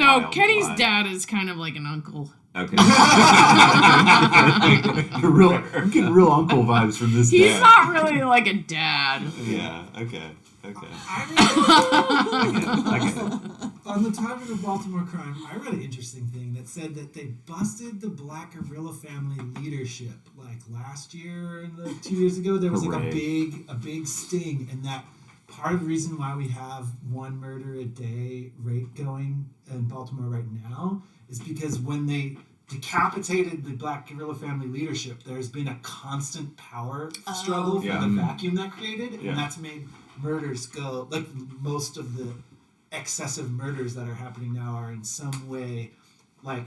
No, Kenny's dad is kind of like an uncle. Okay. I'm getting real uncle vibes from this. He's not really like a dad. Yeah. Okay. I read, on the topic of Baltimore crime, I read an interesting thing that said that they busted the Black guerrilla family leadership like last year and 2 years ago. There was like a big sting, and that part of the reason why we have one murder a day rate going in Baltimore right now is because when they decapitated the Black guerrilla family leadership, there's been a constant power struggle for the vacuum that created, and that's made murders go, like most of the excessive murders that are happening now are in some way like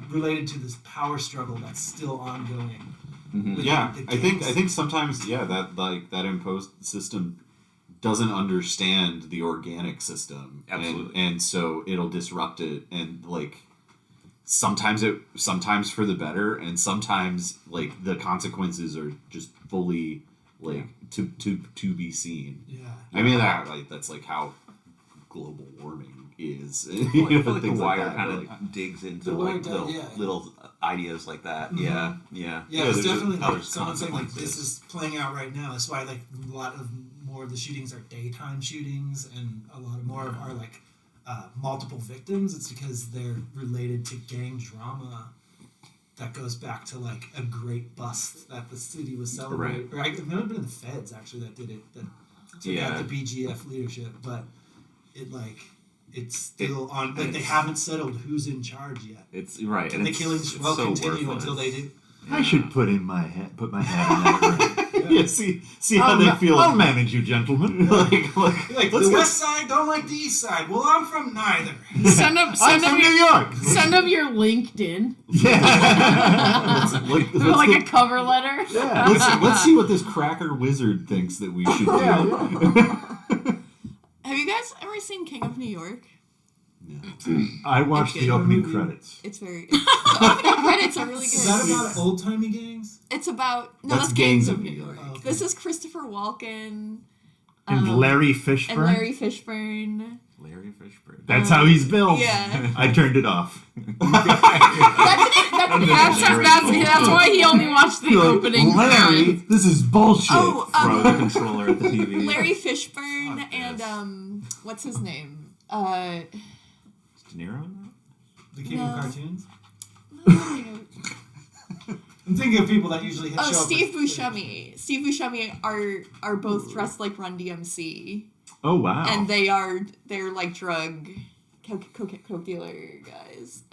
related to this power struggle that's still ongoing. Yeah, I think sometimes that imposed system doesn't understand the organic system. Absolutely. And so it'll disrupt it, and like sometimes for the better, and sometimes like the consequences are just fully like to be seen. Yeah. I mean that's like how global warming is. I feel like The things Wire that, kind like, of digs into little ideas like that. Mm-hmm. Yeah. It's definitely like there's someone saying like consequences. this is playing out right now. That's why like a lot of more of the shootings are daytime shootings, and a lot of more of are like multiple victims. It's because they're related to gang drama that goes back to like a great bust that the city was celebrating. Right. Or it might have been the feds actually that did it, that took out the BGF leadership, but it's still on. Like they haven't settled who's in charge yet. It's right, and the killings will continue until they do. I should put my head in that ring. See how they feel. I'll manage you, gentlemen. like the west side don't like the east side. Well, I'm from neither. Send up New York. Send up your LinkedIn. Yeah. like a cover letter. Yeah. Let's see what this cracker wizard thinks that we should do. Have you guys ever seen King of New York? No. I watched the opening credits. It's very... The opening credits are really good. Is that about old-timey gangs? It's about... No, that's Gangs of New York. Oh, okay. This is Christopher Walken. And Larry Fishburne? And Larry Fishburne. Larry Fishburne. That's how he's built. Yeah. I turned it off. That's why he only watched the opening. Larry, this is bullshit. Throw the controller at the TV. Larry Fishburne and what's his name? De Niro? The King of Cartoons? No. I'm thinking of people that usually show up. Steve Buscemi. Steve Buscemi are both dressed like Run DMC. Oh wow! And they're like drug coke dealer guys.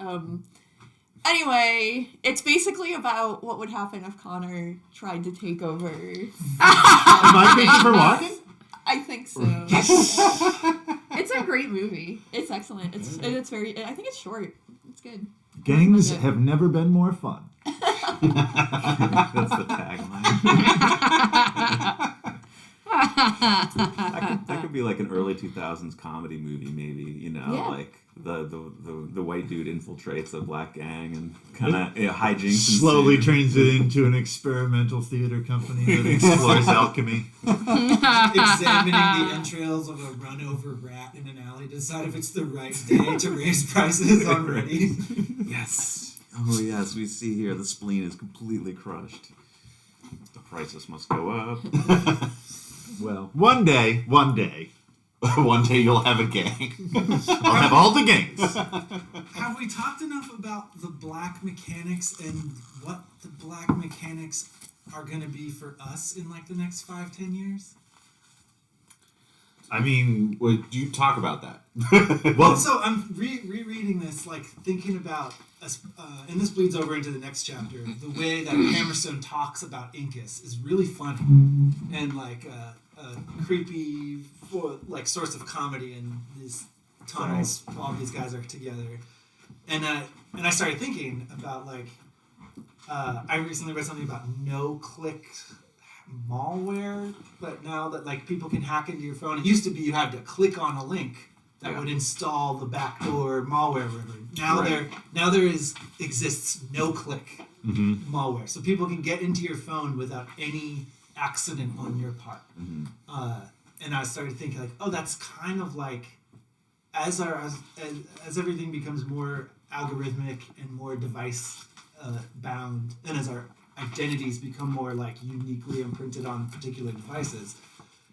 Anyway, it's basically about what would happen if Connor tried to take over. Am I Christopher Walken? I think so. It's a great movie. It's excellent. It's very. I think it's short. It's good. Gangs have never been more fun. That's the tagline. that could be like an early 2000s comedy movie, maybe. Like the white dude infiltrates a black gang and kind of hijinks. Slowly trains it into an experimental theater company that explores alchemy. Examining the entrails of a run-over rat in an alley to decide if it's the right day to raise prices on Ready. Yes. Oh yes, we see here the spleen is completely crushed. The prices must go up. Well, one day, one day you'll have a gang. I'll have all the gangs. Have we talked enough about the black mechanics and what the black mechanics are going to be for us in like the next 5-10 years? I mean, would you talk about that? Well, so I'm rereading this, like thinking about, and this bleeds over into the next chapter, the way that Hammerstone talks about Incus is really funny and like a creepy like source of comedy in these tunnels. All these guys are together, and I started thinking about like I recently read something about no-click malware, but now that like people can hack into your phone, it used to be you had to click on a link that would install the backdoor malware. Now there exists no-click malware, so people can get into your phone without any accident on your part. And I started thinking like, oh, that's kind of like as everything becomes more algorithmic and more device bound, and as our identities become more like uniquely imprinted on particular devices,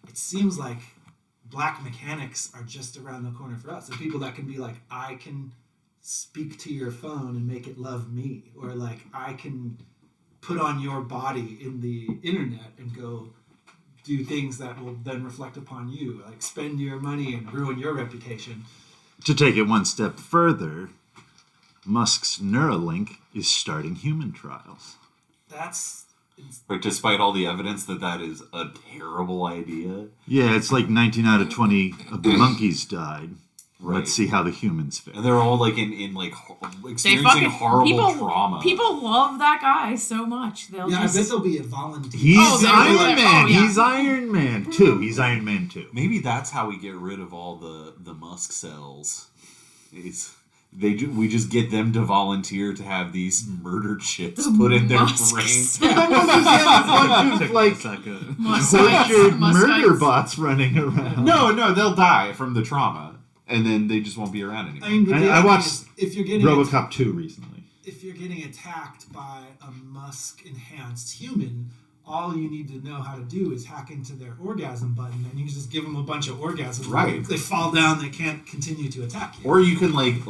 it seems like black mechanics are just around the corner for us. The people that can be like, I can speak to your phone and make it love me, or like I can put on your body in the internet and go do things that will then reflect upon you, like spend your money and ruin your reputation. To take it one step further, Musk's Neuralink is starting human trials. But despite all the evidence that is a terrible idea. Yeah, it's like 19 out of 20 of the monkeys died. Right. Let's see how the humans fare. And they're all like in like experiencing horrible trauma. People love that guy so much. I bet there'll be a volunteer. He's Iron like, Man. yeah. He's Iron Man 2. He's Iron Man 2. Maybe that's how we get rid of all the Musk cells. We just get them to volunteer to have these murder chips put in their brains. Like butchered murder bots running around. No, they'll die from the trauma, and then they just won't be around anymore. I mean, but I watched if you're getting RoboCop 2 recently. If you're getting attacked by a Musk enhanced human, all you need to know how to do is hack into their orgasm button, and you can just give them a bunch of orgasms. Right. They fall down, they can't continue to attack you. Or you can like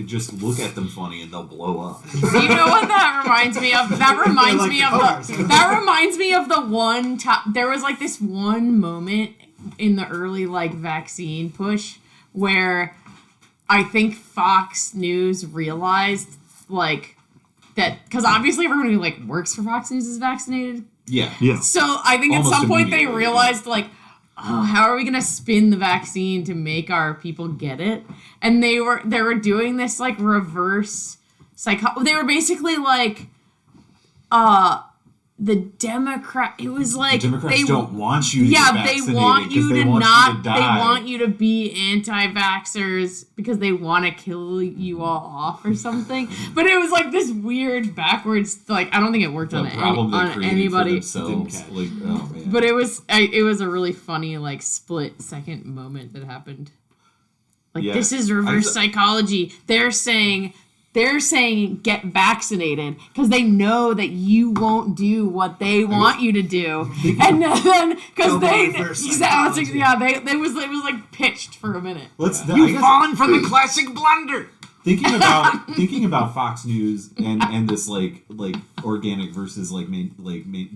just look at them funny and they'll blow up. You know what that reminds me of? That reminds like me the of cars. that reminds me of the one time there was like this one moment in the early like vaccine push where I think Fox News realized like that, because obviously everyone who like works for Fox News is vaccinated. Yeah. So I think Almost at some point they immediately, realized like, oh, how are we gonna spin the vaccine to make our people get it? And they were doing this like reverse they were basically like, the Democrat. It was like The Democrats don't want you to get vaccinated. they want you they to want not. you to die. They want you to be anti-vaxxers because they want to kill you all off or something. But it was like this weird backwards. Like I don't think it worked on anybody. Themselves. Like, oh man. But it was a really funny like split second moment that happened. Like this is reverse psychology. They're saying get vaccinated because they know that you won't do what they want you to do, and then because it was like pitched for a minute. You've fallen for the classic blunder. Thinking about Fox News and this like organic versus like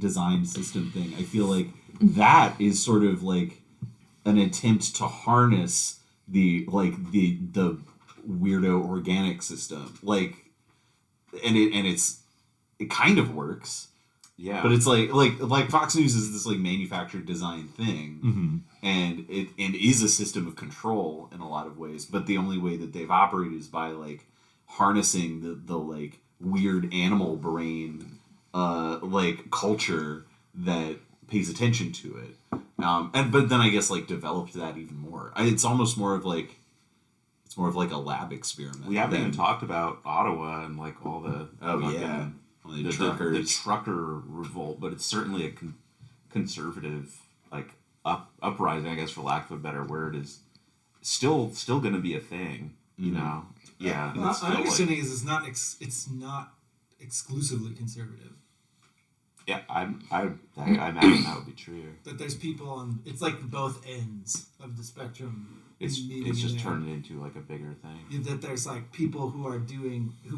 design system thing, I feel like that is sort of like an attempt to harness the weirdo organic system, like, and it kind of works, yeah. But it's like Fox News is this like manufactured design thing, and it is a system of control in a lot of ways. But the only way that they've operated is by like harnessing the like weird animal brain, like culture that pays attention to it, but then I guess like developed that even more. It's almost more of like. It's more of like a lab experiment. We haven't even talked about Ottawa and like all the the truckers, the trucker revolt, but it's certainly a conservative like uprising, I guess, for lack of a better word, is still going to be a thing. You know, yeah. My understanding is it's not exclusively conservative. Yeah, I imagine that would be true. That there's people on, it's like both ends of the spectrum. It's just turned into like a bigger thing. That there's like people who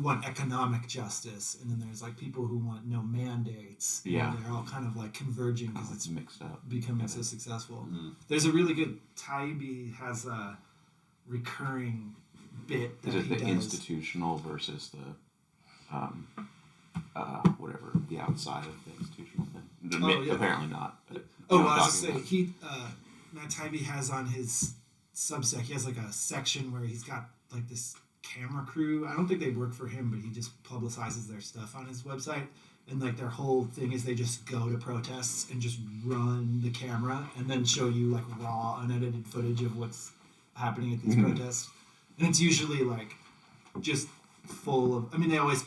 want economic justice, and then there's like people who want no mandates. Yeah, and they're all kind of like converging because it's mixed up, becoming so successful. There's a really good Taibbi has a recurring bit that is it he the does. Institutional versus the whatever the outside of the institutional thing. Apparently not. But, I was just saying Matt Taibbi has on his Substack, he has like a section where he's got like this camera crew. I don't think they work for him, but he just publicizes their stuff on his website. And like their whole thing is they just go to protests and just run the camera and then show you like raw, unedited footage of what's happening at these protests. And it's usually like just full of. I mean, they always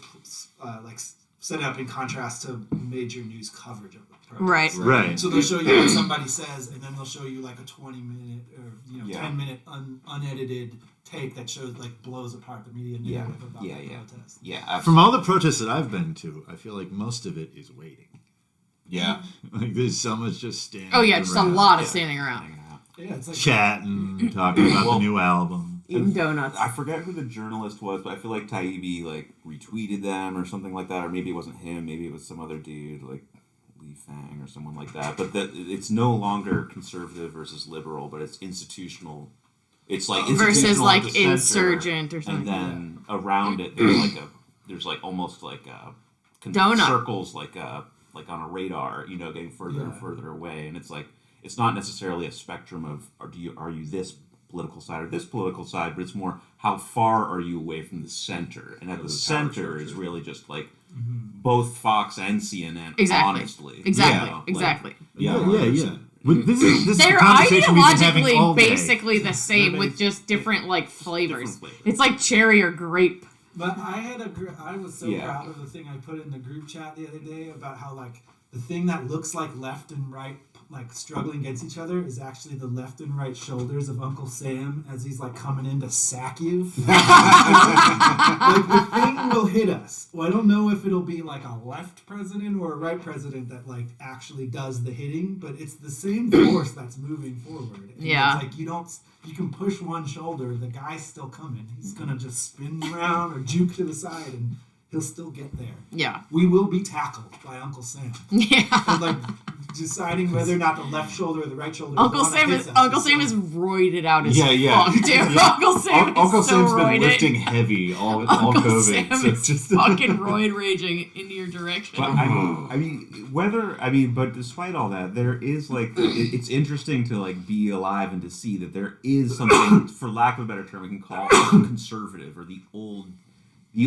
like set up in contrast to major news coverage of the protest. Right. So they'll show you what somebody says, and then they'll show you like a 20-minute or Yeah. 10-minute unedited take that shows like blows apart the media narrative about the protest. Yeah, absolutely. From all the protests that I've been to, I feel like most of it is waiting. Yeah. Like there's so much just standing. Oh yeah, just a around, lot of standing around, Yeah, it's like chatting, talking about the new album. eating donuts. I forget who the journalist was, but I feel like Taibbi like retweeted them or something like that, or maybe it wasn't him, maybe it was some other dude like Lee Fang or someone like that. But that it's no longer conservative versus liberal, but it's institutional. It's like versus institutional like at the center, insurgent or something. and then around it there's like almost like Donut circles like on a radar, getting further and further away, and it's like it's not necessarily a spectrum of are you this political side or this political side, but it's more how far are you away from the center, and at the center is really just like both Fox and CNN. Exactly. Honestly, Exactly. Yeah. 100%. This is They're the conversation we've been having ideologically all day. basically the same with just different like flavors. Different flavors. It's like cherry or grape. But I was so Yeah. proud of the thing I put in the group chat the other day about how like the thing that looks like left and right like struggling against each other is actually the left and right shoulders of Uncle Sam as he's like coming in to sack you. Like the thing will hit us. Well, I don't know if it'll be like a left president or a right president that like actually does the hitting, but it's the same force that's moving forward. And Yeah. it's like you can push one shoulder, the guy's still coming. He's gonna just spin around or juke to the side and he'll still get there. Yeah. We will be tackled by Uncle Sam. Yeah. And like deciding whether or not the left shoulder or the right shoulder. Uncle Sam is roided out as Yeah. fuck, dude. Uncle Sam is Uncle so Sam's been roided. lifting heavy all Uncle COVID. Sam So is it's just fucking roid raging into your direction. But but despite all that, there is like it's interesting to like be alive and to see that there is something, for lack of a better term, we can call conservative or the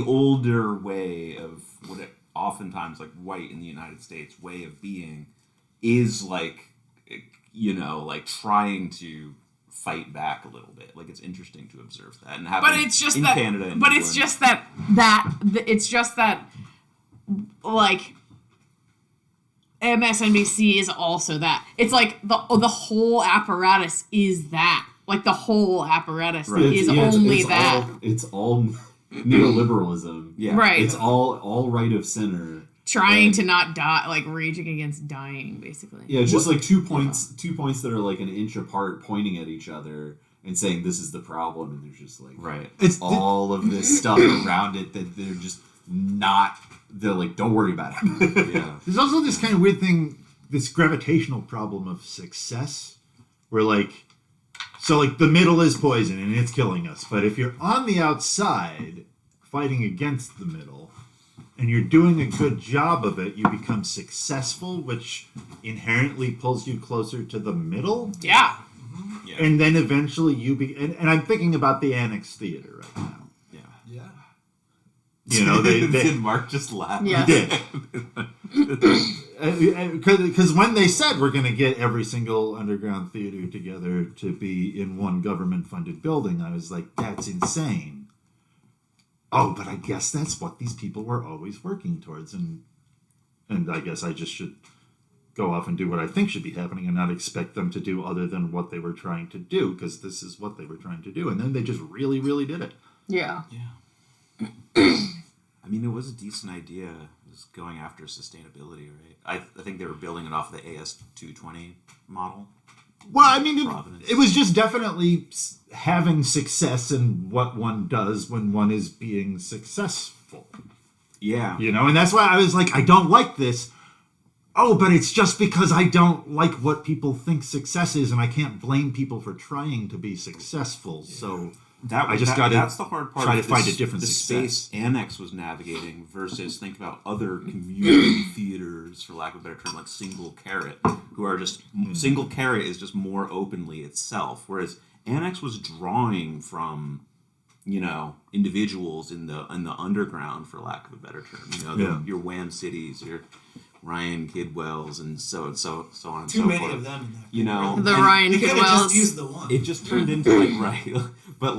older way of what it oftentimes like white in the United States way of being is like like trying to fight back a little bit. Like it's interesting to observe that and happen But it's just in that. Canada. And But England. it's just that. It's just that. Like. MSNBC is also that. It's like the whole apparatus is that. Like the whole apparatus is only that. It's all neoliberalism. Yeah. Right. It's all right of center. Trying to not die, like raging against dying, basically. Yeah, it's just like 2 points that are like an inch apart, pointing at each other and saying this is the problem, and there's just like Right. It's all of this stuff around it that they're just not. They're like, don't worry about it. Yeah. There's also this kind of weird thing, this gravitational problem of success, where so the middle is poison and it's killing us. But if you're on the outside fighting against the middle and you're doing a good job of it, you become successful, which inherently pulls you closer to the middle. Yeah. Yeah. And then eventually and I'm thinking about the Annex Theater right now. Yeah. Did Mark just laugh? Yeah. He did. Because when they said we're going to get every single underground theater together to be in one government-funded building, I was like, that's insane. Oh, but I guess that's what these people were always working towards. And I guess I just should go off and do what I think should be happening and not expect them to do other than what they were trying to do, because this is what they were trying to do. And then they just really, really did it. Yeah. I mean, it was a decent idea. It was going after sustainability, right? I think they were building it off the AS220 model. Well, I mean, Providence. it was just definitely having success in what one does when one is being successful. Yeah. And that's why I was like, I don't like this. Oh, but it's just because I don't like what people think success is, and I can't blame people for trying to be successful. So That's the hard part. try to of find this- a different the success. space Annex was navigating versus think about other community theaters, for lack of a better term, like Single Carrot, who are just Single Carrot is just more openly itself, whereas Annex was drawing from individuals in the underground, for lack of a better term. Your Wham Cities, your Ryan Kidwells, and so on and so Too forth. many of them in that. The and Ryan They could have just Kidwells. used the one. it just turned into but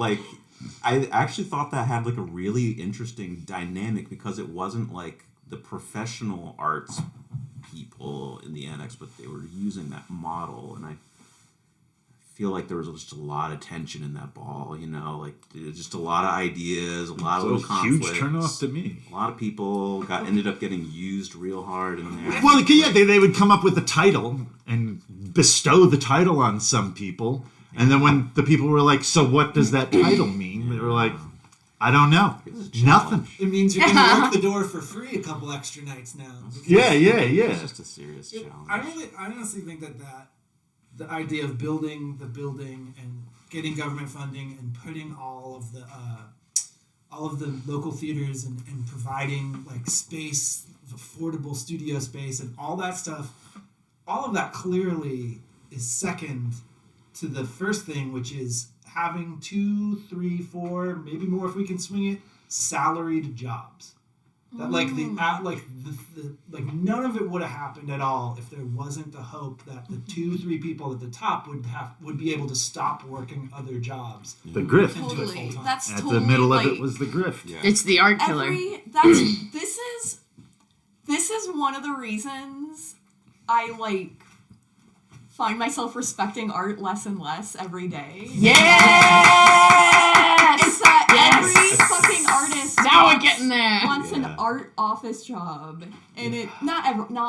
I actually thought that had like a really interesting dynamic, because it wasn't like the professional arts people people in the annex, but they were using that model, and I feel like there was just a lot of tension in that ball, like just a lot of ideas, a lot of little conflicts. Huge turnoff to me. A lot of people ended up getting used real hard in there. Well, yeah, they would come up with a title and bestow the title on some people, and then when the people were like, "So what does that title mean?" They were like, "I don't know, nothing." It means you're going to work the door for free a couple extra nights now. Yeah. It's just a serious challenge. I honestly think that the idea of building the building and getting government funding and putting all of the local theaters and providing like space, affordable studio space and all that stuff, all of that clearly is second to the first thing, which is having 2, 3, 4, maybe more if we can swing it, salaried jobs. That like the none of it would have happened at all if there wasn't the hope that the 2, 3 people at the top would be able to stop working other jobs. The grift. And do it full time. That's At totally the middle like, of it was the grift. Yeah. It's the art killer. This is one of the reasons I like find myself respecting art less and less every day. Yes! It's that Yes! every fucking artist Now we're getting there. wants an art office job, and it not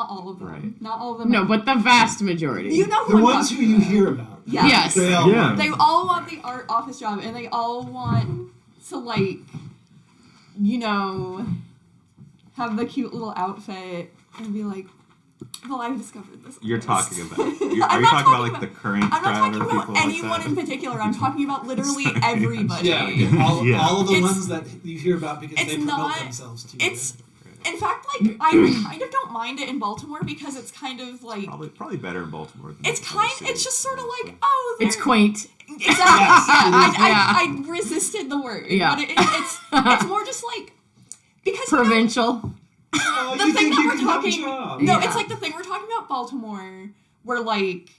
all of them, Right. not all of them. No, but the vast majority. You know who The I'm ones who talking you about. hear about. Yeah. Yes. They all Yeah. They all want the art office job, and they all want to like, have the cute little outfit and be like, well, I discovered this. You're artist." talking about. Are you I'm talking not about like talking the current I'm not crowd talking or about people like anyone that? in particular. I'm talking about literally everybody. Yeah, all of the It's- ones that you hear about because it's they promote not- themselves to It's, Right. in fact, like, I kind of don't mind it in Baltimore because it's kind of like, Probably better in Baltimore. Than it's other it's just cities, sort of honestly. like, oh, It's they're- quaint. Exactly. I resisted the word. Yeah. But it's more just like, because Provincial. Oh, the you thing think that you we're can have a talking job. no Yeah. it's like the thing we're talking about Baltimore where like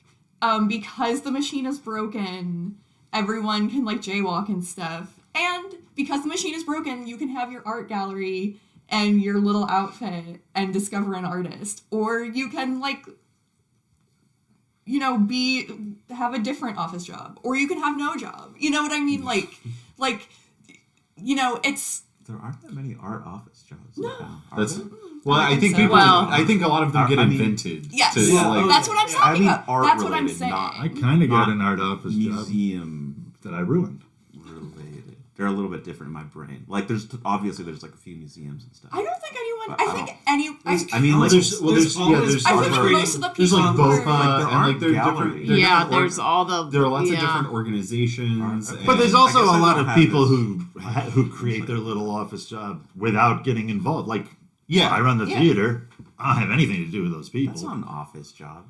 because the machine is broken everyone can like jaywalk and stuff, and because the machine is broken you can have your art gallery and your little outfit and discover an artist, or you can like have a different office job, or you can have no job, you know what I mean, like it's There aren't that many art office jobs. No. in town, are That's there? well. I I think think so. people. Well- I think a lot of them get I mean- invented. yes To, Yeah. like, that's what I'm I talking mean about, art that's what I'm related, saying. not- I kind of got Not an art office job museum that I ruined. related. They're a little bit different in my brain. Like there's obviously there's like a few museums and stuff. I don't think anyone. But I I think don't- any. I mean, like there's always I think art most of the people. there's like who are- BOFA Like, there and aren't like there's different. galleries. There are Yeah, different there's all the. there are lots of yeah. different organizations. But But there's and- also I guess a I lot don't of have people this- who create their little office job without getting involved. Like, Yeah. I run the Yeah. theater. I don't have anything to do with those people. That's not an office job.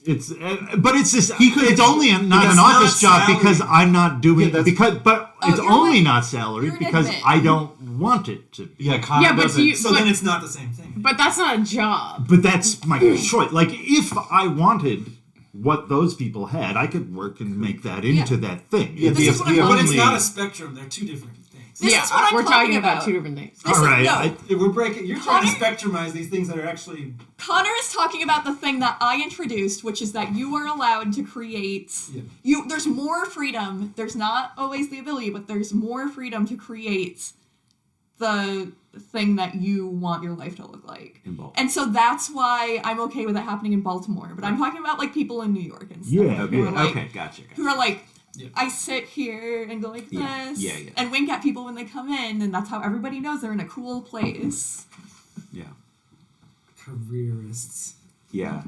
It's but it's just could- it's only not That's an not office job salary. because I'm not doing Yeah, that's- but Oh, it's you're only like- not salary you're an because admin. I don't want it to be. Yeah, Connor Yeah, but doesn't. you- So then it's not the same thing. But that's not a job. But that's my choice. Like if I wanted what those people had, I could work and make that into that thing. Yeah, This is what I'm the talking But it's only- not a spectrum. They're two different things. This yeah, is what I'm we're talking about about. two different things. This All is- right, no. We're breaking. You're trying to spectrumize these things that are actually. Connor is talking about the thing that I introduced, which is that you are allowed to create. Yeah. There's more freedom. There's not always the ability, but there's more freedom to create the thing that you want your life to look like. In Baltimore. And so that's why I'm okay with it happening in Baltimore. But I'm talking about like people in New York and stuff. Yeah, Okay, who are like, okay, gotcha. who are like, Yeah. I sit here and go like Yeah, this, yeah. and wink at people when they come in, and that's how everybody knows they're in a cool place. Yeah, Careerists. yeah.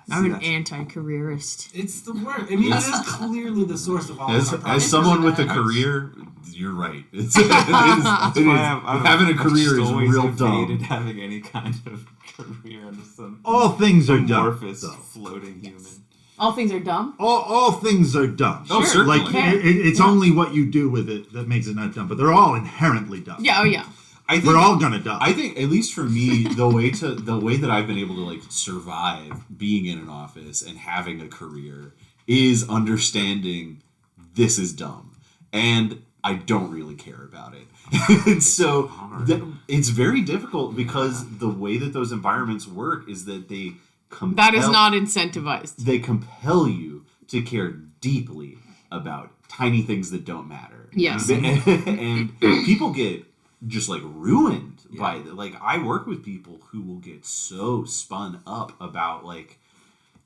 I'm See, an that's- anti-careerist. It's the word. I mean, it is clearly the source of all As, of our as problems. someone with a bad. career, you're right. It's, That's why having a I've career just is always real evaded dumb. having any kind of career under some all things are dumb. amorphous though. floating human. All things are dumb. All things are dumb. Oh, Sure. certainly. Like Fair. it's Yeah. only what you do with it that makes it not dumb. But they're all inherently dumb. Yeah, oh yeah. I think, We're all gonna die. I think, at least for me, the way that I've been able to like survive being in an office and having a career is understanding this is dumb. And I don't really care about it. And so it's very difficult because the way that those environments work is that they that is not incentivized. They compel you to care deeply about tiny things that don't matter. Yes. And people get just like ruined by it. Like I work with people who will get so spun up about like,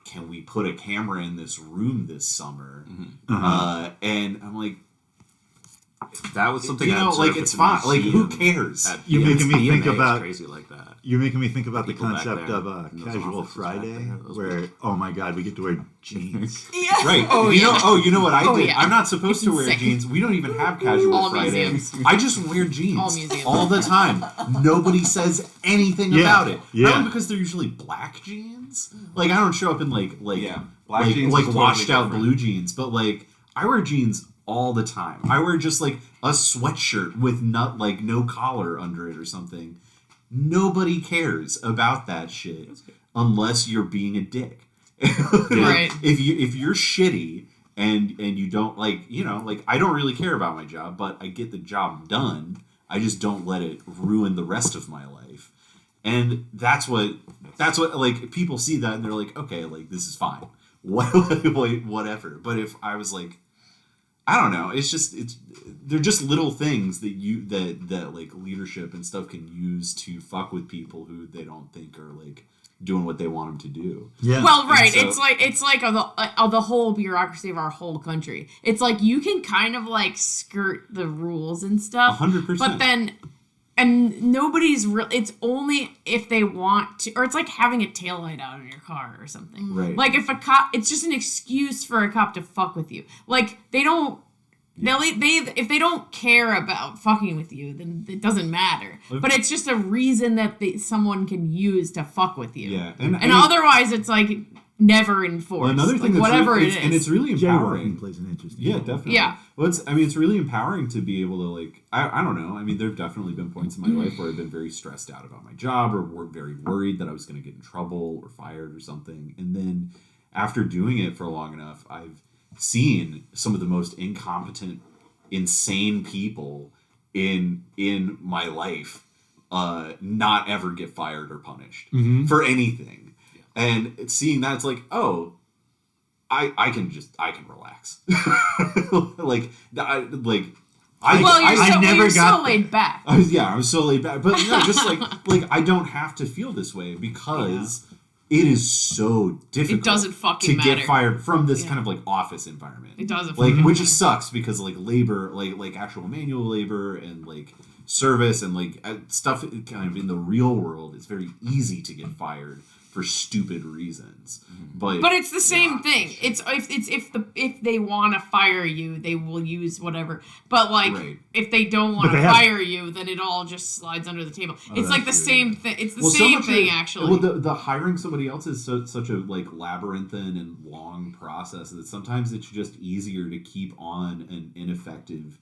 can we put a camera in this room this summer? And I'm like, that was something like it's fine. Like who cares? You're making me think about crazy like that. You're making me think about People the back concept there, of those Casual offices Friday, back there, those where oh my god, we get to wear jeans. Yeah. Right. Oh, you yeah. know. Oh, you know what I Oh, did? yeah. I'm not supposed It's to wear insane. jeans. We don't even have Casual All Friday. museums. I just wear jeans All museums. all the time. Nobody says anything Yeah. about it. Yeah. Not because they're usually black jeans. Like I don't show up in like Black like, jeans like is totally washed out different. blue jeans, but like I wear jeans all the time. I wear just like a sweatshirt with no collar under it or something. Nobody cares about that shit unless you're being a dick. Right. If you're shitty and you don't like I don't really care about my job, but I get the job done. I just don't let it ruin the rest of my life. And that's what like people see that and they're like, okay, like this is fine. Whatever. But if I was like, I don't know, they're just little things that like leadership and stuff can use to fuck with people who they don't think are like doing what they want them to do. Yeah. Well, right. so- It's like the whole bureaucracy of our whole country. It's like you can kind of like skirt the rules and stuff. 100%. But then, and nobody's it's only if they want to, or it's like having a taillight out in your car or something. Right. Like if a cop, it's just an excuse for a cop to fuck with you. Like they don't. If they don't care about fucking with you, then it doesn't matter. But it's just a reason that someone can use to fuck with you. Yeah. And otherwise, it's like never enforced. Well, another thing like, that's whatever really, it is. and it's really Jaywalking empowering. plays an interesting Yeah, role. definitely. Yeah. Well, it's really empowering to be able to like I don't know. I mean, there've definitely been points in my life where I've been very stressed out about my job or were very worried that I was going to get in trouble or fired or something. And then after doing it for long enough, I've seen some of the most incompetent, insane people in my life not ever get fired or punished for anything. And seeing that, it's like, oh, I can relax. You're got so laid back. I was so laid back, but no, just like I don't have to feel this way because it is so difficult. It doesn't fucking to get matter. fired from this kind of like office environment. It doesn't like, fucking which matter. sucks because like labor, like actual manual labor and like service and like stuff kind of in the real world, it's very easy to get fired for stupid reasons. But it's the same thing. It's if they want to fire you, they will use whatever. But like Right. if they don't want But to they have- fire you, then it all just slides under the table. It's like the that's same thing. It's the Well, so same much thing of- actually. Well, the hiring somebody else is such a like labyrinthine and long process that sometimes it's just easier to keep on an ineffective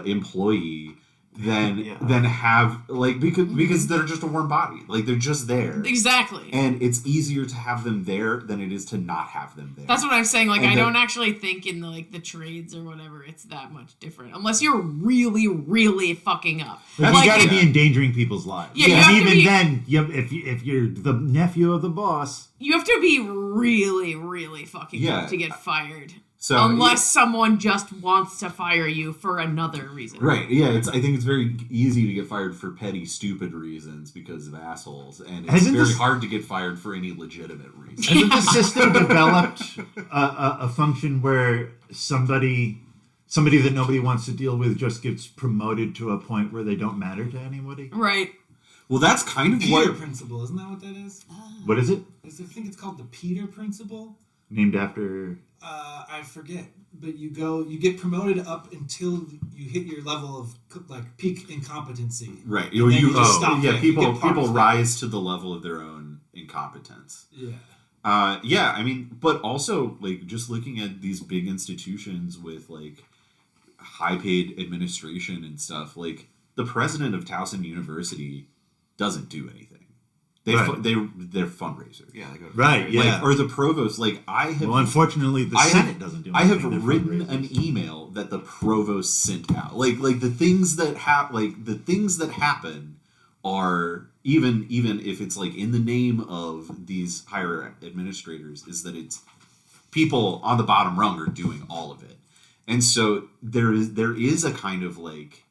employee than have like because they're just a warm body, like they're just there. Exactly. And it's easier to have them there than it is to not have them there. That's what I'm saying. Like, And I the- don't actually think in the trades or whatever it's that much different, unless you're really, really fucking up. Like, Like, you got to be endangering people's lives. Yeah, you And have to even be- then, if you're the nephew of the boss, you have to be really, really fucking Yeah. up to get fired. So Unless someone just wants to fire you for another reason. Right, yeah, I think it's very easy to get fired for petty, stupid reasons because of assholes, and it's Hasn't very this- hard to get fired for any legitimate reason. hasn't the system developed a function where somebody that nobody wants to deal with just gets promoted to a point where they don't matter to anybody? Right. Well, that's kind of Peter what... principle, isn't that what that is? What is it? I think it's called the Peter principle. Named after... I forget, but you get promoted up until you hit your level of like peak incompetency. Right, And then you just stop there. You people get punished. rise to the level of their own incompetence. Yeah. Yeah, I mean, but also, like, just looking at these big institutions with, like, high-paid administration and stuff, like, the president of Towson University doesn't do anything. They're fundraiser. Yeah, they go to Right, yeah. Like, or the provost. Like I have. Well, unfortunately, the Senate doesn't do I anything. have to written fundraisers. an email that the provost sent out. Like the things that happen are even if it's like in the name of these higher administrators, is that it's people on the bottom rung are doing all of it. And so there is a kind of like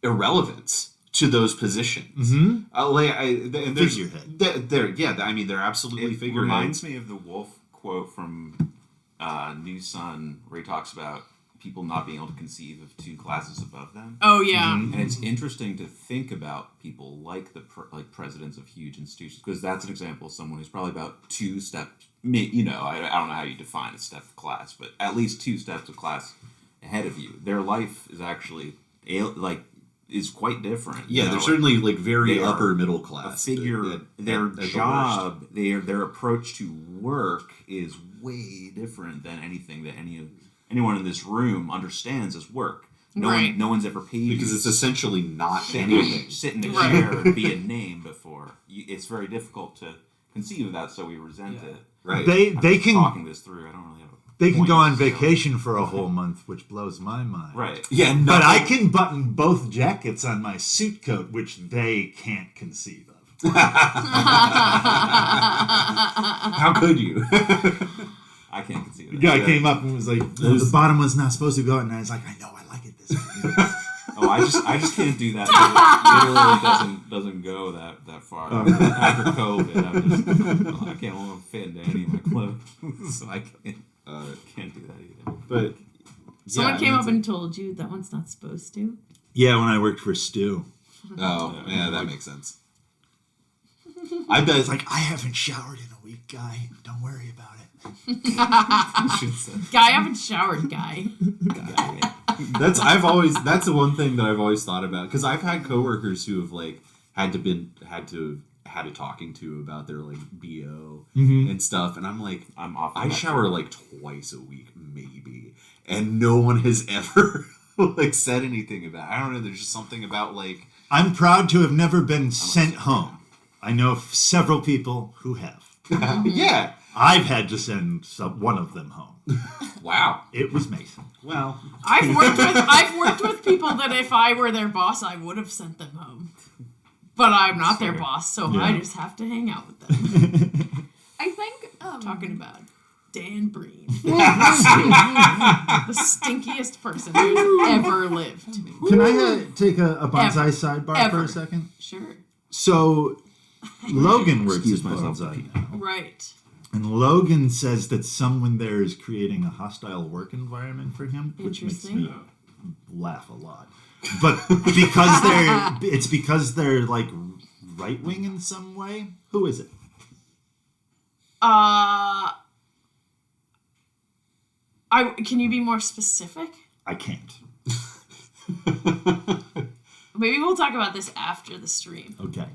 irrelevance to those positions. Mm-hmm. Figurehead. They're absolutely It figurehead. reminds me of the WOLFE quote from New Sun, where he talks about people not being able to conceive of two classes above them. Oh yeah. And it's interesting to think about people like like presidents of huge institutions, because that's an example of someone who's probably about two steps. I don't know how you define a step of class, but at least two steps of class ahead of you. Their life is actually is quite different. Yeah, they're certainly like very they are upper middle a class. figure. Their at the job, their approach to work is way different than anything that anyone in this room understands as work. No one's ever paid because you it's essentially not sit anything. sit in a chair and be a name before. It's very difficult to conceive of that, so we resent it. Right. They I'm they just can talking this through. I don't really have. they can point go on to show. vacation for a whole month, which blows my mind. Right. Yeah, But I can button both jackets on my suit coat, which they can't conceive of. How could you? I can't conceive of The that. guy came up and was like, "No, the bottom one's not supposed to go out," and I was like, "I know, I like it this way." Oh, I just can't do that. It literally doesn't go that far. After COVID, I can't want to fit into any of my clothes, so I can't do that either. But Someone came up and told you that one's not supposed to. Yeah, when I worked for Stu. Oh, yeah, that makes sense. I bet It's like, I haven't showered in a week, guy. Don't worry about it. Guy, I haven't showered, guy. that's the one thing that I've always thought about, because I've had coworkers who have like had a talking to about their like BO and stuff, and I'm like, I shower like twice a week maybe, and no one has ever like said anything about it. I don't know, there's just something about like I'm proud to have never been sent home. I know of several people who have. yeah. I've had to send one of them home. Wow. It was Mason. Well, I've worked with people that if I were their boss, I would have sent them home. But I'm not their boss, so Yeah. I just have to hang out with them. I think Talking about Dan Breen. The stinkiest person who's ever lived. Can I take a bonsai sidebar for Ever. a second? Sure. So, Logan works Excuse at myself. Bonsai now. Right. And Logan says that someone there is creating a hostile work environment for him, which makes me laugh a lot. But because they're like right wing in some way. Who is it? Can you be more specific? I can't. Maybe we'll talk about this after the stream. Okay.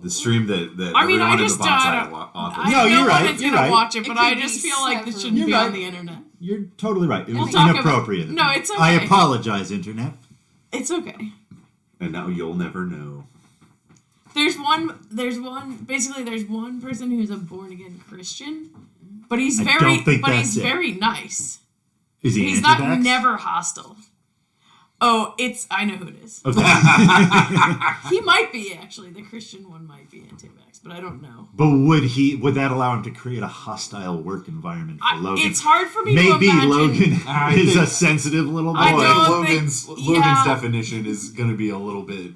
the stream that I mean, everyone I in just the bonsai don't. office. No, you're right, One's you're gonna right. watch it, It but could I be just feel like this shouldn't several. be You're on right. the internet. You're totally right. It We'll was talk about- inappropriate. No, it's okay. I apologize, Internet. It's okay. And now you'll never know. There's one person who's a born again Christian, but he's I very don't think that's it. very nice. Is he He's anti-vax? not never hostile. Oh, I know who it is. Okay. He might be actually. The Christian one might be anti-vax, but I don't know. But would that allow him to create a hostile work environment for Logan? It's hard for me Maybe to imagine. Logan I is think- a sensitive little boy. I I think don't Logan's think- Logan's yeah. definition is going to be a little bit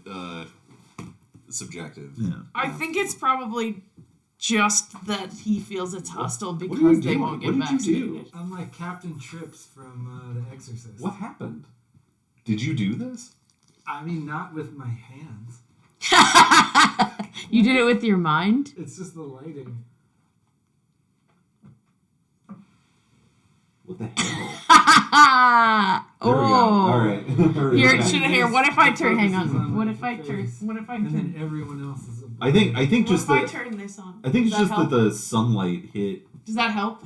subjective. Yeah. I think it's probably just that he feels it's hostile are you because they doing? won't get What did you do? vaccinated. I'm like Captain Trips from The Exorcist. What happened? Did you do this? I mean, not with my hands. You did it with your mind? It's just the lighting. What the hell? Oh. There we go. All right. Here, should I hear? What if I The turn? Hang focus is on. What my if I turn? face, What if I And then turn? everyone else is. I think What just if I that turn this on? I think Does it's just help? that the sunlight hit. Does that help?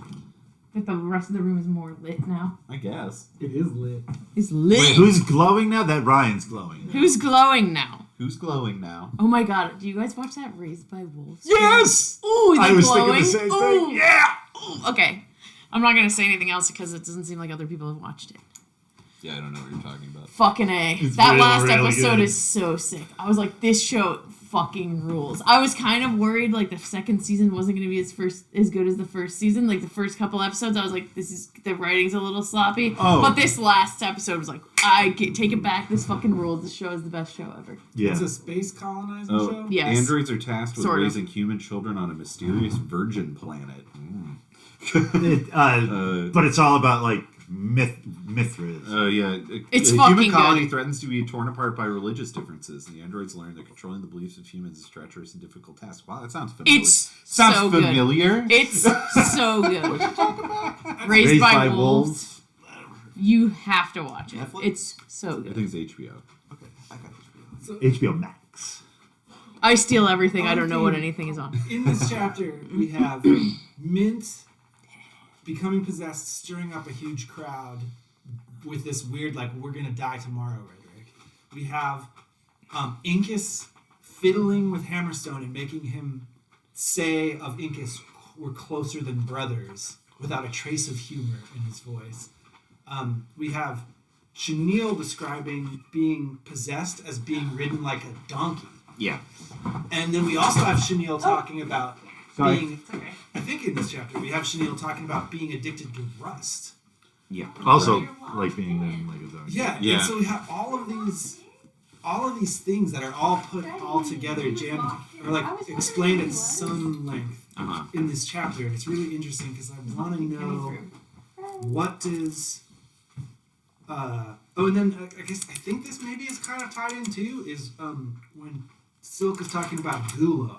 That the rest of the room is more lit now. I guess. It is lit. It's lit. Wait, who's glowing now? That Ryan's glowing. Who's glowing now? Who's glowing now? Oh my god, do you guys watch that Raised by Wolves? Yes! Ooh, I the was glowing. thinking the same Ooh. thing. Yeah! Ooh, okay. I'm not gonna say anything else because it doesn't seem like other people have watched it. Yeah, I don't know what you're talking about. Fucking A. It's That really, last really episode good. is so sick. I was like, this show fucking rules. I was kind of worried like the second season wasn't gonna be as good as the first season. Like the first couple episodes, I was like, the writing's a little sloppy. Oh. But this last episode was like, take it back. This fucking rules. This show is the best show ever. Yeah. It's a space colonizing Oh, show. Yes. androids are tasked with Sort of. raising human children on a mysterious virgin planet. But it's all about like Mithras. Yeah. It's a fucking human colony good. threatens to be torn apart by religious differences, and the androids learn that controlling the beliefs of humans is treacherous and difficult task. Wow, that sounds familiar. It's sounds so good. familiar. It's so good. Raised by Wolves. You have to watch it. Netflix? It's so I good. think it's HBO. Okay, I got HBO. HBO Max. I steal everything. I don't know what anything is on. In this chapter, we have Mint becoming possessed, stirring up a huge crowd with this weird, like, we're gonna die tomorrow rhetoric. We have Incus fiddling with Hammerstone and making him say of Incus, we're closer than brothers, without a trace of humor in his voice. We have Chenille describing being possessed as being ridden like a donkey. Yeah. And then we also have Chenille talking about Sorry. being, I think in this chapter, we have Chenille talking about being addicted to rust. Yeah. Also, like being in like a donkey. Yeah, Yeah. and so we have all of these things that are all put all together, jammed, or like explained at some length Uh-huh. in this chapter. And it's really interesting because I want to know what does. And then I think this maybe is kind of tied in too. Is when Silk is talking about Gulo,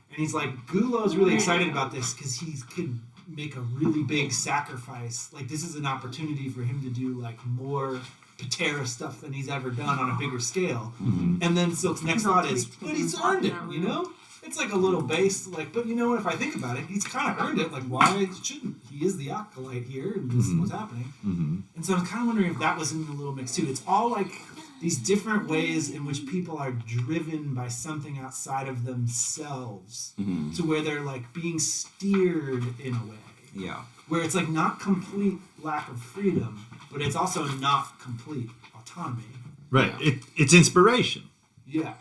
and he's like, Gulo's really excited about this because he could make a really big sacrifice. Like this is an opportunity for him to do like more Patera stuff than he's ever done on a bigger scale. Mm-hmm. And then Silk's next thought is, but he's earned it, you know? It's like a little base, like, but you know what, if I think about it, he's kind of earned it. Like, why shouldn't? He is the acolyte here, and this is what's happening. Mm-hmm. And so I'm kind of wondering if that was in the little mix too. It's all like these different ways in which people are driven by something outside of themselves Mm-hmm. to where they're like being steered in a way. Yeah. Where it's like not complete lack of freedom, but it's also not complete autonomy. Right. It's inspiration. Yeah.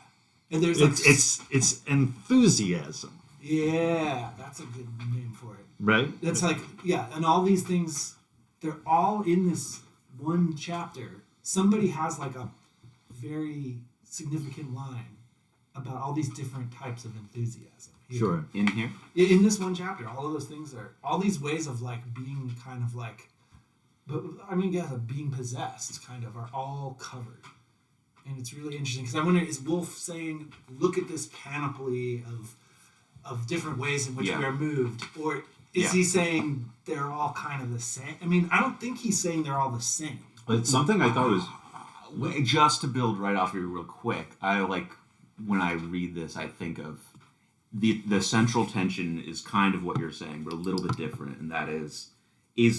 And there's like It's enthusiasm. yeah, that's a good name for it. Right. That's like yeah, and all these things they're all in this one chapter. Somebody has like a very significant line about all these different types of enthusiasm. here. Sure. In here? In this one chapter, all of those things are all these ways of like being kind of like, but I mean, yeah, being possessed kind of are all covered, and it's really interesting because I wonder, is Wolf saying, look at this panoply of different ways in which Yeah. we are moved, or is Yeah. he saying they're all kind of the same? I mean, I don't think he's saying they're all the same. But something I thought was Just to build right off here real quick, I like when I read this, I think of the central tension is kind of what you're saying, but a little bit different, and that is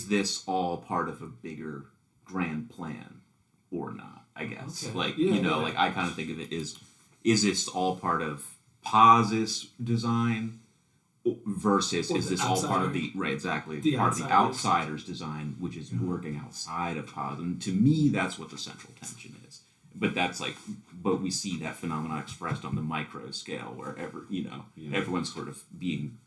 this all part of a bigger grand plan or not? I guess. Okay. Like Yeah, yeah. like I kind of think of it as is this all part of Paz's design versus Or is the this all part of outsider. the right exactly The part of the outsiders. outsider's design, which is working outside of Paz, and to me that's what the central tension is. But but we see that phenomenon expressed on the micro scale, where everyone's sort of being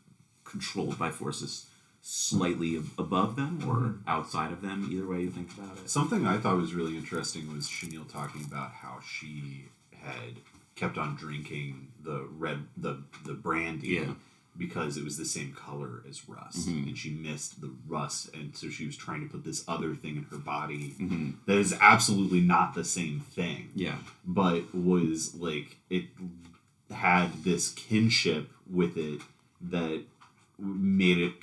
controlled by forces slightly above them or outside of them. Either way you think about it. something I thought was really interesting was Chenille talking about how she had kept on drinking the brandy Yeah. because it was the same color as rust, Mhm. and she missed the rust, and so she was trying to put this other thing in her body Mm-hmm. that is absolutely not the same thing, Yeah. but was like it had this kinship with it that made it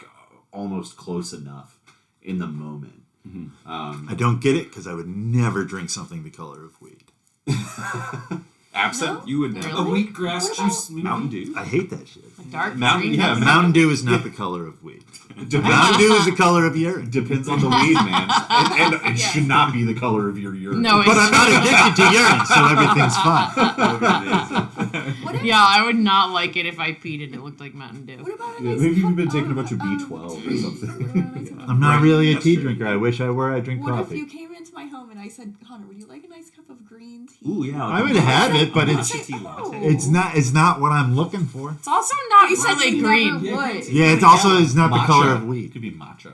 almost close enough in the moment. I don't get it because I would never drink something the color of weed. Absent, You would know. A wheatgrass juice smoothie. Mountain Dew. I hate that shit. Dark Mountain- green. yeah, Mountain Dew is not the color of weed. Mountain Dew is the color of urine. Depends on the weed, man. And it should not be the color of your urine. No, But I'm not addicted to urine, so everything's fine. What if, Yeah, I would not like it if I peed and it looked like Mountain Dew. what about a Yeah, nice maybe cup you've been taking a of, bunch of B12 or what something. about a nice cup of- I'm not Right, really a that's tea true. drinker. I wish I were. I drink What if coffee. you came into my home and I said, Connor, would you like a nice cup of green tea? Ooh, yeah. I would have it, but it's tea latte. it's not what I'm looking for. It's also not You said really you green. never would. Yeah, it's also is not the Matcha. color of It weed. could be matcha.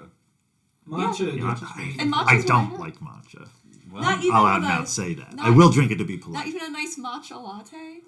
Matcha. Yeah, gets I, me. And matcha's I what I don't have. like matcha. Well, Not even I'll with out and a- out say that. not- I will drink it to be Not polite. even a nice matcha latte?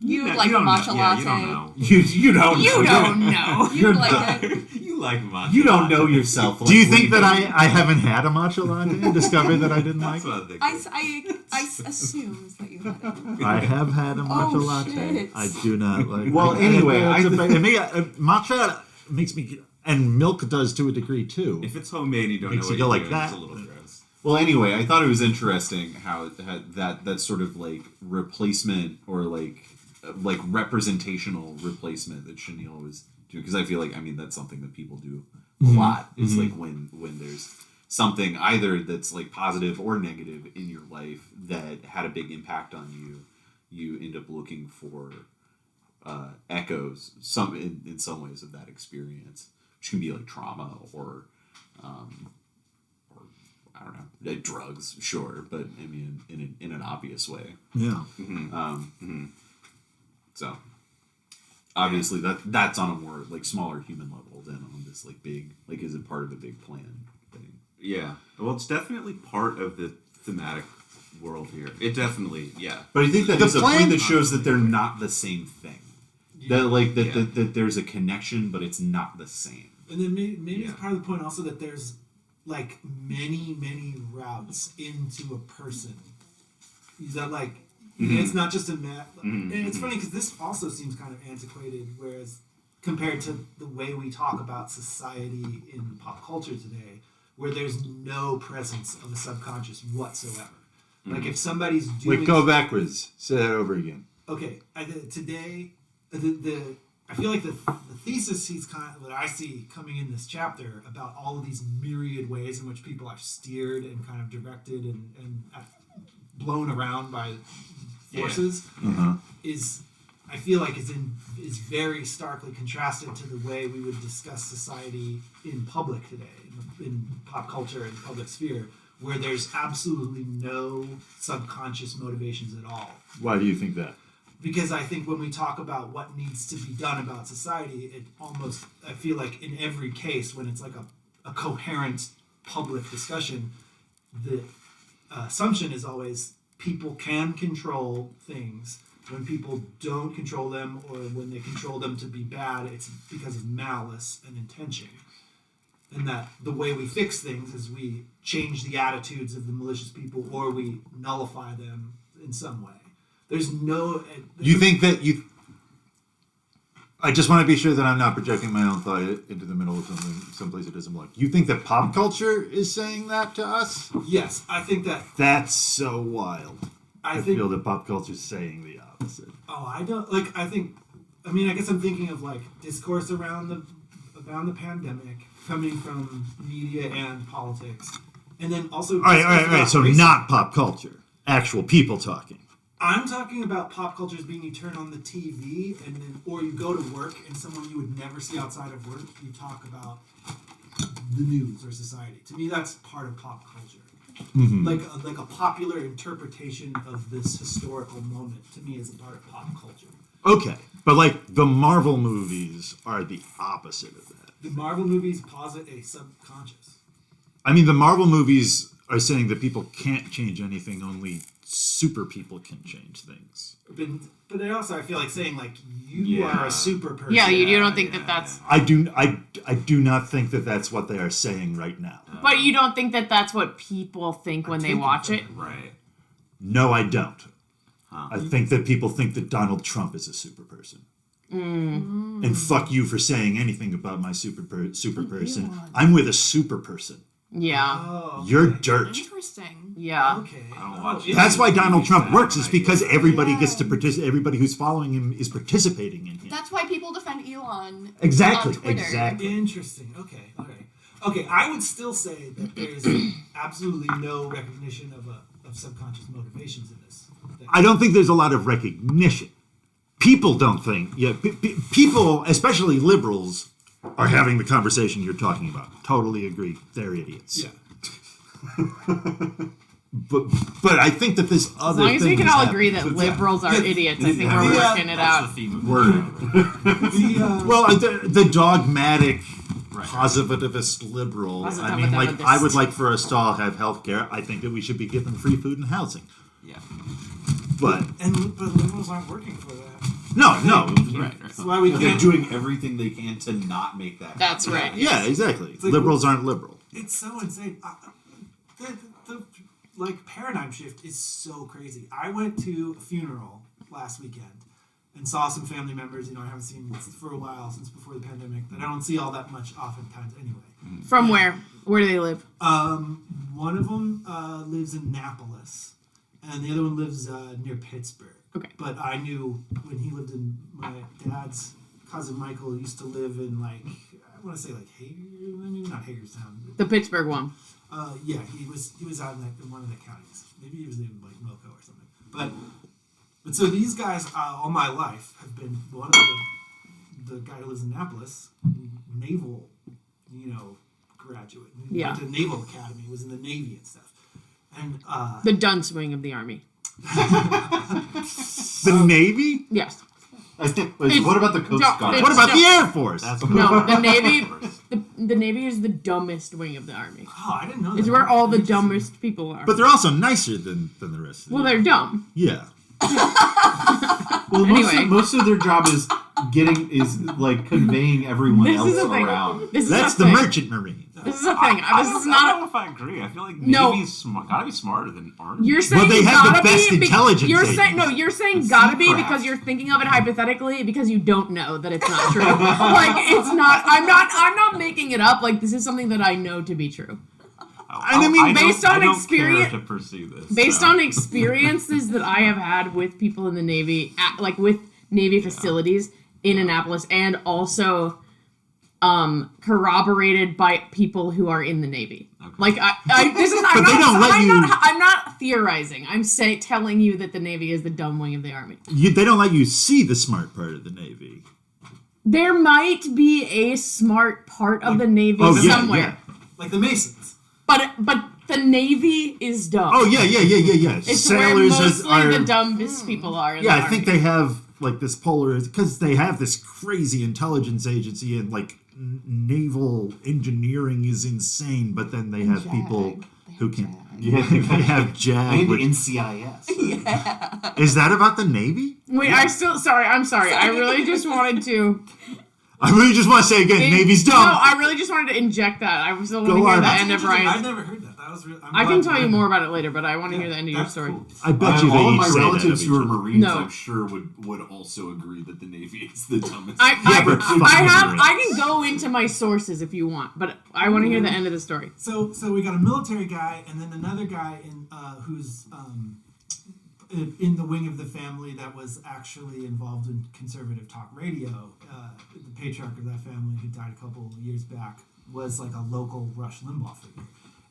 You You don't- like you a don't know. matcha Yeah, latte? you don't know. you don't. You don't know. You like it? You like matcha. You don't know yourself. Do you like think we that do. I haven't had a matcha latte and discovered that I didn't like That's it? what I think. I assumed that you had it. I have had a matcha Oh, latte. shit. I do not like. Well, anyway, matcha makes me, and milk does to a degree too. If it's homemade, you don't Makes know you what go you're like doing, that. It's a little gross. Well, anyway, I thought it was interesting how it had that sort of like replacement or like representational replacement that Chenille was doing, because I feel like that's something that people do a lot. Is like when there's something either that's like positive or negative in your life that had a big impact on you, you end up looking for echoes in some ways of that experience, which can be like trauma or I don't know, drugs, sure, but I mean in an obvious way. Yeah. So obviously that's on a more like smaller human level than on this like big, like, is it part of a big plan thing? Yeah. Well, it's definitely part of the thematic world here. It definitely, yeah. But I think that The is a plan- point that shows that they're not the same thing. Yeah. That like that, Yeah. that there's a connection, but it's not the same. And then maybe Yeah. it's part of the point also that there's like many routes into a person. That like it's not just a map. And it's funny because this also seems kind of antiquated, whereas compared to the way we talk about society in pop culture today, where there's no presence of a subconscious whatsoever. Like if somebody's doing Wait, go backwards. Say that over again. okay, today I feel like the thesis that I see coming in this chapter about all of these myriad ways in which people are steered and kind of directed and blown around by forces is, I feel like is very starkly contrasted to the way we would discuss society in public today, in pop culture and public sphere, where there's absolutely no subconscious motivations at all. Why do you think that? Because I think when we talk about what needs to be done about society, it almost, I feel like in every case when it's like a coherent public discussion, the assumption is always people can control things. When people don't control them, or when they control them to be bad, it's because of malice and intention. And that the way we fix things is we change the attitudes of the malicious people, or we nullify them in some way. There's no. You think that you? I just want to be sure that I'm not projecting my own thought into the middle of something, someplace it doesn't belong. You think that pop culture is saying that to us? Yes, I think that. That's so wild. I think. feel that pop culture is saying the opposite. Oh, I don't like. I think. I mean, I guess I'm thinking of like discourse around the pandemic coming from media and politics, and then also. All right. So racism. not pop culture, actual people talking. I'm talking about pop culture as being you turn on the TV and then, or you go to work and someone you would never see outside of work, you talk about the news or society. To me, that's part of pop culture. Like a popular interpretation of this historical moment. To me, is a part of pop culture. Okay, but like the Marvel movies are the opposite of that. The Marvel movies posit a subconscious. I mean, the Marvel movies are saying that people can't change anything, only super people can change things. But they also, I feel like saying like you are a super person. Yeah, you don't think that that's. I do not think that that's what they are saying right now. But you don't think that that's what people think when they watch it? Right. No, I don't. I think that people think that Donald Trump is a super person. And fuck you for saying anything about my super person. I'm with a super person. Yeah. Oh, You're okay. dirt. Interesting. Yeah. Okay. I don't watch Oh, That's why Donald Use Trump that works, is idea. because everybody Yeah. gets to participate. Everybody who's following him is participating in him. That's why people defend Elon. Exactly. On Twitter. Exactly. Interesting. Okay. I would still say that there's absolutely no recognition of subconscious motivations in this. I don't think there's a lot of recognition. People don't think. Yeah, people, especially liberals, are having the conversation you're talking about. Totally agree. They're idiots. Yeah. But I think that this As other long as we thing can is all agree happening. that liberals are idiots, I think Yeah. we're Yeah. working it That's out. the theme of Word. Well, the dogmatic positivist liberal. I mean, like, I would like for us to all have health care. I think that we should be given free food and housing. Yeah. But But liberals aren't working for that. no. Right. That's why we They're can't. doing everything they can to not make that. That's happen. right. Yeah, exactly. like- Liberals aren't liberal. It's so insane. The like paradigm shift is so crazy. I went to a funeral last weekend and saw some family members. I haven't seen for a while, since before the pandemic, that I don't see all that much oftentimes anyway. From where? Where do they live? One of them lives in Annapolis, and the other one lives near Pittsburgh. Okay. But I knew when he lived in, my dad's cousin Michael used to live in, like, I want to say like maybe not Hagerstown. The Pittsburgh one. Yeah, he was out in one of the counties. Maybe he was in like Milko or something. But so these guys all my life have been one of the guy who lives in Annapolis, naval, graduate. He Yeah. went to the Naval Academy, was in the Navy and stuff. And The dunce wing of the army. The Navy? Yes. What about the Coast Guard? What about the Air Force? No, the Navy. The Navy is the dumbest wing of the army. oh, I didn't know that. It's where all the dumbest people are. But they're also nicer than the rest of them. Well, they're dumb. Yeah. Well, Anyway. most of their job is conveying everyone This else is the thing. around. This is That's the the thing. merchant marine. This is the thing. I This don't, is I not. don't know if I agree. I feel like No. Navy's gotta be smarter than Army. You're saying Well, they have the gotta best be intelligence You're agency. saying no. You're saying gotta be Seacraft. because you're thinking of it hypothetically because you don't know that it's not true. Like it's not. I'm not making it up. Like this is something that I know to be true. I mean, based on I don't experience- care to pursue this. Based so. on experiences that I have had with people in the Navy, like with Navy facilities in Annapolis, and also corroborated by people who are in the Navy. Okay. Like this is. But they don't let you- I'm not theorizing. I'm telling you that the Navy is the dumb wing of the Army. They don't let you see the smart part of the Navy. There might be a smart part of the Navy somewhere, Yeah. like the Masons. but the Navy is dumb. Oh, yeah. It's Sailors where mostly are the dumbest people are. In yeah, the I think Army. they have like this polar because they have this crazy intelligence agency and like naval engineering is insane, but then they have people who can. Yeah, they have JAG. And which- NCIS. is that about the Navy? Wait, I'm sorry. I really just wanted to. I really just want to say again, Navy's dumb. No, I really just wanted to inject that. I still want to Go hear on. the That's end of I've Ryan's. never heard that. That was real. I can tell you more about it later, but I want to hear the end of your That's story. cool. I bet you they all of each my say that relatives of who are each other. Marines, No. I'm sure would also agree that the Navy is the dumbest. but I can go into my sources if you want, but I want to hear the end of the story. So we got a military guy and then another guy who's in the wing of the family that was actually involved in conservative talk radio. The patriarch of that family, who died a couple of years back, was like a local Rush Limbaugh figure.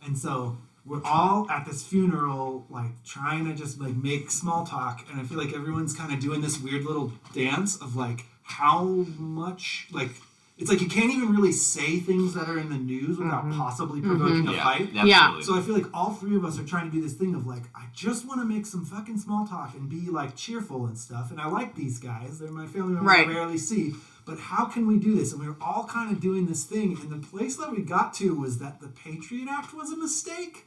And so we're all at this funeral, like trying to just like make small talk, and I feel like everyone's kind of doing this weird little dance of like how much like. It's like you can't even really say things that are in the news without possibly provoking a fight. Yeah. So I feel like all three of us are trying to do this thing of like, I just want to make some fucking small talk and be like cheerful and stuff. And I like these guys. They're my family members Right. I rarely see. But how can we do this? And we were all kind of doing this thing. And the place that we got to was that the Patriot Act was a mistake,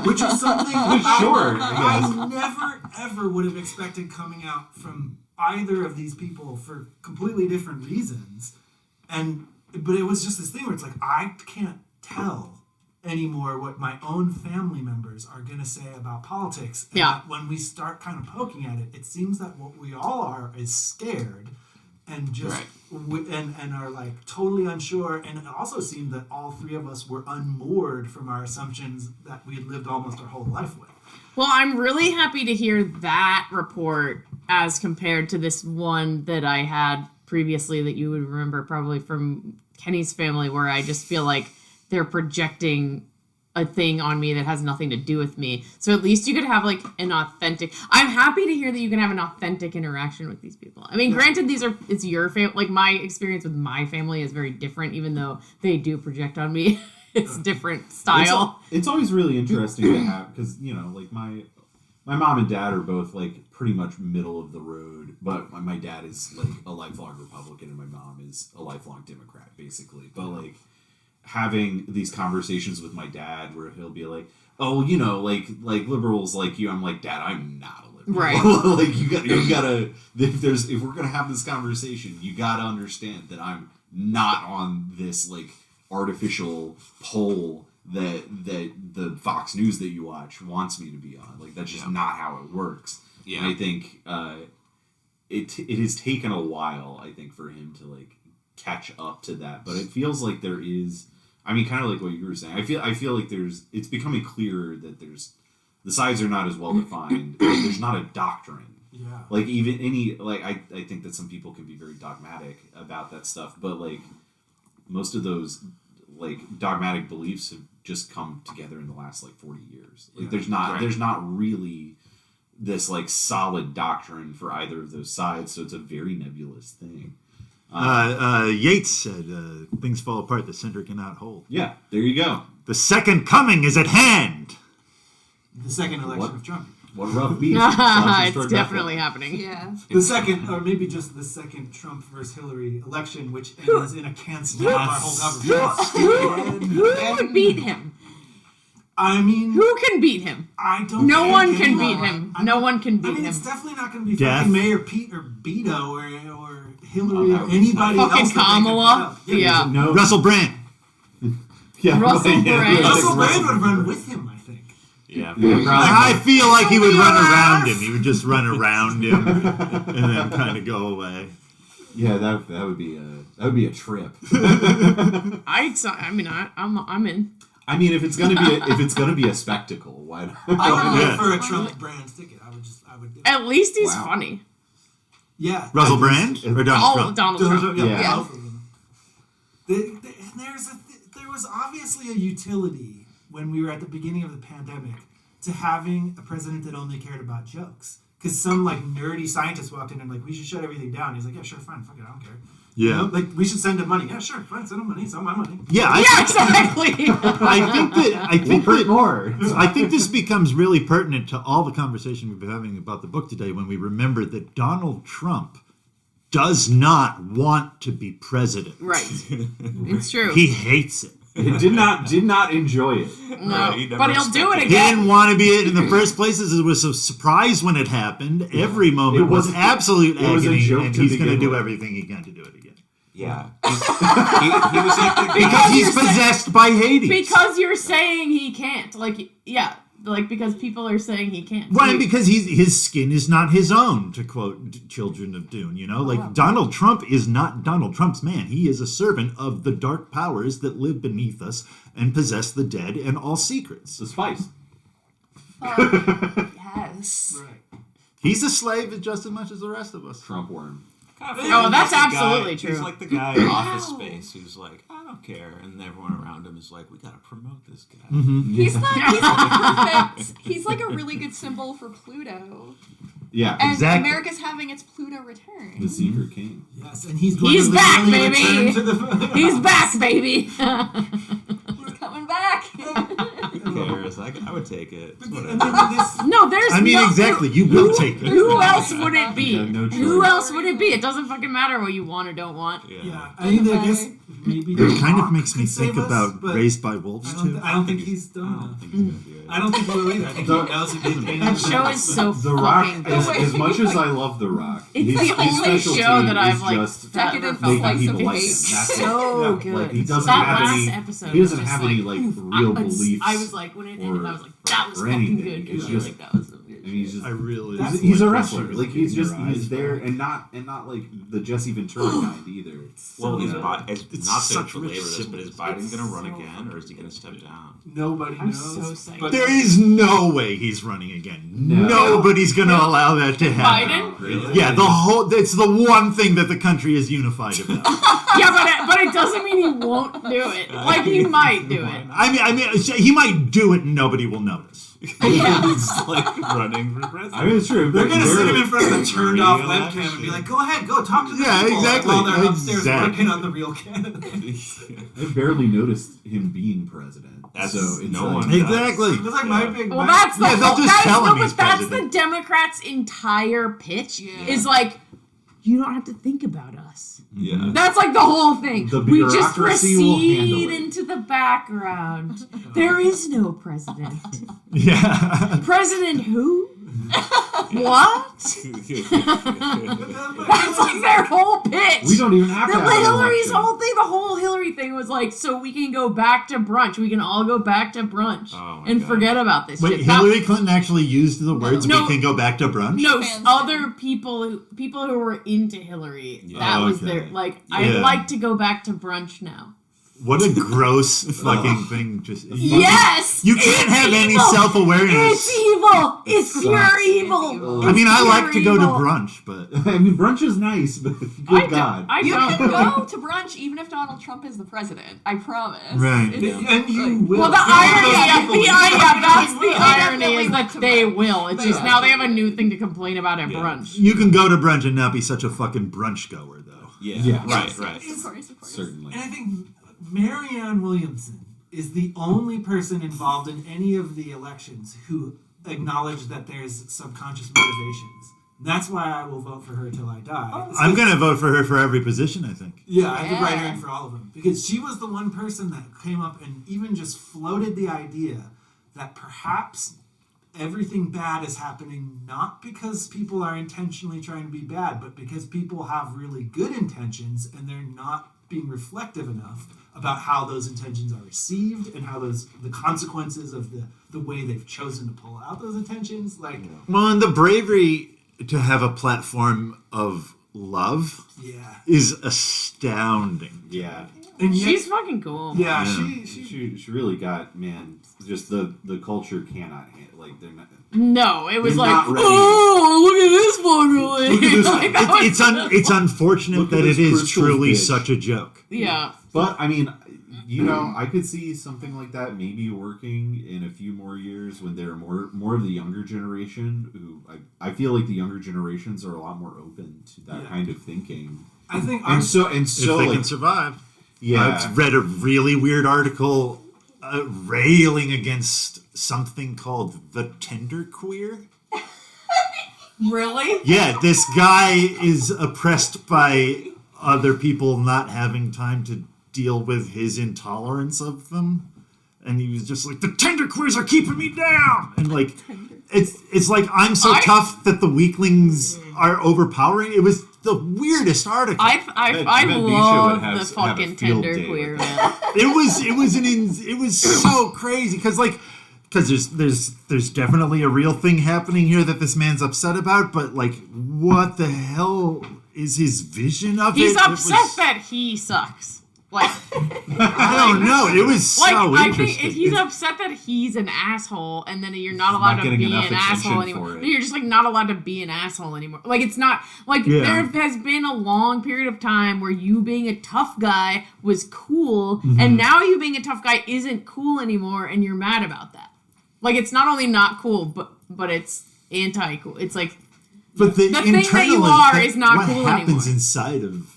which is something I never, ever would have expected coming out from either of these people for completely different reasons. But it was just this thing where it's like, I can't tell anymore what my own family members are going to say about politics. And Yeah. that when we start kind of poking at it, it seems that what we all are is scared. and just and are like totally unsure. And it also seemed that all three of us were unmoored from our assumptions that we had lived almost our whole life with. Well, I'm really happy to hear that report as compared to this one that I had previously that you would remember probably from Kenny's family, where I just feel like they're projecting a thing on me that has nothing to do with me. So at least you could have like an authentic. I'm happy to hear that you can have an authentic interaction with these people. I mean, granted, it's your family. Like my experience with my family is very different, even though they do project on me. It's different style. It's always really interesting to have, because like my mom and dad are both like pretty much middle of the road, but my dad is like a lifelong Republican and my mom is a lifelong Democrat, basically. But like having these conversations with my dad where he'll be like, oh, like liberals like you. I'm like, Dad, I'm not a liberal. Right. Like you gotta if we're gonna have this conversation, you gotta understand that I'm not on this like artificial pole that the Fox News that you watch wants me to be on. Like that's just not how it works. Yeah. And I think it has taken a while, I think, for him to like catch up to that. But it feels like there is, I mean, kind of like what you were saying. I feel like it's becoming clearer that the sides are not as well defined. There's not a doctrine. Yeah. Like even any like I think that some people can be very dogmatic about that stuff, but like most of those like dogmatic beliefs have just come together in the last like 40 years. Like there's not really this like solid doctrine for either of those sides, so it's a very nebulous thing. Yeats said, things fall apart, the center cannot hold. Yeah, there you go. The second coming is at hand. The second election of Trump. What rough beats. It's definitely happening. Yeah. The second, or maybe just the second Trump versus Hillary election, which ends in a canceling of our whole government. Who would beat him? I mean, who can beat him? I don't. No one can beat him. No one can beat him. It's definitely not going to be fucking Mayor Pete or Beto or Hillary or anybody fucking else. Kamala. Yeah. No. Russell Brand. Russell Brand. Russell Brand would run with him, I think. Yeah. I feel like he would run around him. He would just run around him and then kind of go away. Yeah, that would be a trip. I'm in. I mean, if it's gonna be a spectacle, why not? I would vote for a Trump Brand ticket. I would do it. At least he's funny. Yeah. Russell Brand or Donald Trump? Donald Trump. Yeah. Both of them. There was obviously a utility when we were at the beginning of the pandemic to having a president that only cared about jokes. Because some like nerdy scientist walked in and like, we should shut everything down. He's like, yeah, sure, fine, fuck it, I don't care. Yeah. Like, we should send him money. Yeah, sure, fine, send him money. It's not my money. Yeah, exactly. I think more. I think this becomes really pertinent to all the conversation we've been having about the book today when we remember that Donald Trump does not want to be president. Right. It's true. He hates it. He did not enjoy it. No, but he'll do it He again. didn't want to be it in the first place. It was a surprise when it happened. Every moment was absolute agony, was a joke and to he's going to begin do with. everything he can to do it again. Yeah. He was like the Because he's possessed by Hades. Because you're saying he can't. Because people are saying he can't. Well, and because his skin is not his own, to quote Children of Dune, Donald Trump is not Donald Trump's man. He is a servant of the dark powers that live beneath us and possess the dead and all secrets. The spice. Yes. Right. He's a slave just as much as the rest of us. Trump worm. Oh, that's absolutely true. He's like the guy in Office Space who's like, I don't care, and everyone around him is like, we gotta promote this guy. Mm-hmm. He's the perfect. He's like a really good symbol for Pluto. Yeah, And exactly. America's having its Pluto return. the secret king. Yes, and he's going He's to back, literally baby. return to the... He's back, baby. He's coming back. Who cares? I would take it. It's whatever. No, there's I mean, no, exactly. You will take it. Who else would it be? Yeah, no Who choice. else would it be? It doesn't fucking matter what you want or don't want. Yeah, I guess maybe... It kind of makes me could think save us, about but Raised by Wolves, too. I don't think he's done I don't enough. think he's gonna do it. I don't think he will either. I think he knows he'd be paying That show is so The Rock, fucking as, good. as much as I love The Rock, It's his the only specialty show that I've is like just Decadent ever felt slice making of people like him. hate. That's it. so Yeah, good. like, he doesn't that have last any. episode He doesn't was just have any like real beliefs. I was like, when it ended, I was like, that was or fucking anything. good. It's I was just like, that was so good. I mean, he's just he's a wrestler. wrestler. Like he's there, and not like the Jesse Ventura kind either. Well, is not to such belabor rich this, but is Biden going to run so again, or is he going to step down? Nobody I'm knows. so psyched. But There is no way he's running again. No. Nobody's going to allow that to happen. Biden? Really? Yeah, it's the one thing that the country is unified about. Yeah, but it doesn't mean he won't do it. Like, he might do it. I mean, he might do it and nobody will notice. He's like running for president. I mean, it's true. They're gonna sit him in front of a Re-election. turned off webcam and be like, "Go ahead, go talk to the Yeah, people," exactly. while they're upstairs Exactly. working on the real candidate. I barely noticed him being president. That's so it's no like, one does. Exactly. That's like my big. Well, that's the Yeah, they'll whole, just that's, tell no, him but he's that's president. the Democrats' entire pitch. Yeah. Is like, you don't have to think about us. Yeah. That's like the whole thing. The We just bureaucracy will handle recede it. into the background. There is no president. Yeah. President who? What? That's like their whole pitch. We don't even have to The have an Hillary's election. whole thing, the whole Hillary thing was like, so we can go back to brunch. We can all go back to brunch Oh my and God. forget about this Wait, shit. That- Hillary Clinton actually used the words No. "we can go back to brunch"? No, Fans other people who were into Hillary. Yeah. That was Okay. their like. Yeah. I'd like to go back to brunch now. What a gross fucking thing! Just Yes, you can't it's have any evil. self-awareness. It's evil. It's pure evil. evil. I mean, I It's like to pure go to evil. brunch, but I mean, brunch is nice, but good God. I You don't. can go to brunch even if Donald Trump is the president. I promise. Right. It's- And you will. Well, the irony, that's the They irony definitely is went that to they brunch. will. It's just now they have a new thing to complain about at Yeah. brunch. you can go to brunch and not be such a fucking brunch goer, though. Yeah. Right. Of Right. course, of course. Certainly. And I think Marianne Williamson is the only person involved in any of the elections who acknowledged that there's subconscious motivations. That's why I will vote for her till I die. It's I'm 'cause- gonna vote for her for every position. I think. Yeah, I would write her Yeah. in for all of them. Because she was the one person that came up and even just floated the idea that perhaps everything bad is happening not because people are intentionally trying to be bad, but because people have really good intentions and they're not being reflective enough about how those intentions are received and how the consequences of the way they've chosen to pull out those intentions. Like, Well, and the bravery to have a platform of love yeah. is astounding. Yeah. And yet, She's fucking cool. yeah, Yeah. She really got, man, just the culture cannot handle, like, they're not. No, it was They're like, not ready. oh, look at this fucker. Look at this- Like, that was- It's unfortunate Look at that it this is crystal truly bitch. such a joke. yeah. But, I mean, you know, I could see something like that maybe working in a few more years when there are more of the younger generation who, I feel like the younger generations are a lot more open to that Yeah. kind of thinking. I think And so, If they like, can survive. yeah. I've read a really weird article railing against something called the tenderqueer. Really? Yeah, this guy is oppressed by other people not having time to deal with his intolerance of them. And he was just like, the tenderqueers are keeping me down! And like, it's like, I'm so tough that the weaklings are overpowering. It was the weirdest article. I bet Misha would love have the have a fucking field tender day queer with man. It was so crazy because there's definitely a real thing happening here that this man's upset about, but like, what the hell is his vision of He's it? upset that he sucks. Like, I don't know. It was so like I interesting. think if he's upset that he's an asshole, and then you're not Not allowed to getting be enough an attention asshole anymore. for it. You're just like not allowed to be an asshole anymore. Like it's not like Yeah. there has been a long period of time where you being a tough guy was cool, Mm-hmm. and now you being a tough guy isn't cool anymore, and you're mad about that. Like it's not only not cool, but it's anti-cool. It's like But the thing that internal you are thing- is not what cool happens anymore. inside of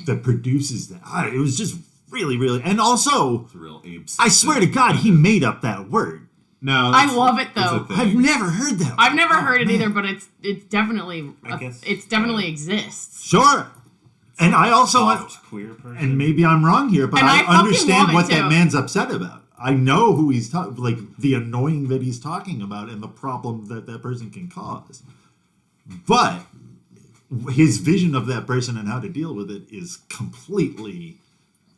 that produces that. It was just really, really, and also, It's a real Abe I swear to God, he made up that word. No, I love it that's a though. thing. I've never heard that. I've never Oh, heard it man. either, but it's definitely I guess, it's definitely exists. Sure. And I also, Soft queer person. and maybe I'm wrong here, but And I I fucking understand love it, what that too. man's upset about. I know who he's talking, like the annoying that he's talking about and the problem that that person can cause. But his vision of that person and how to deal with it is completely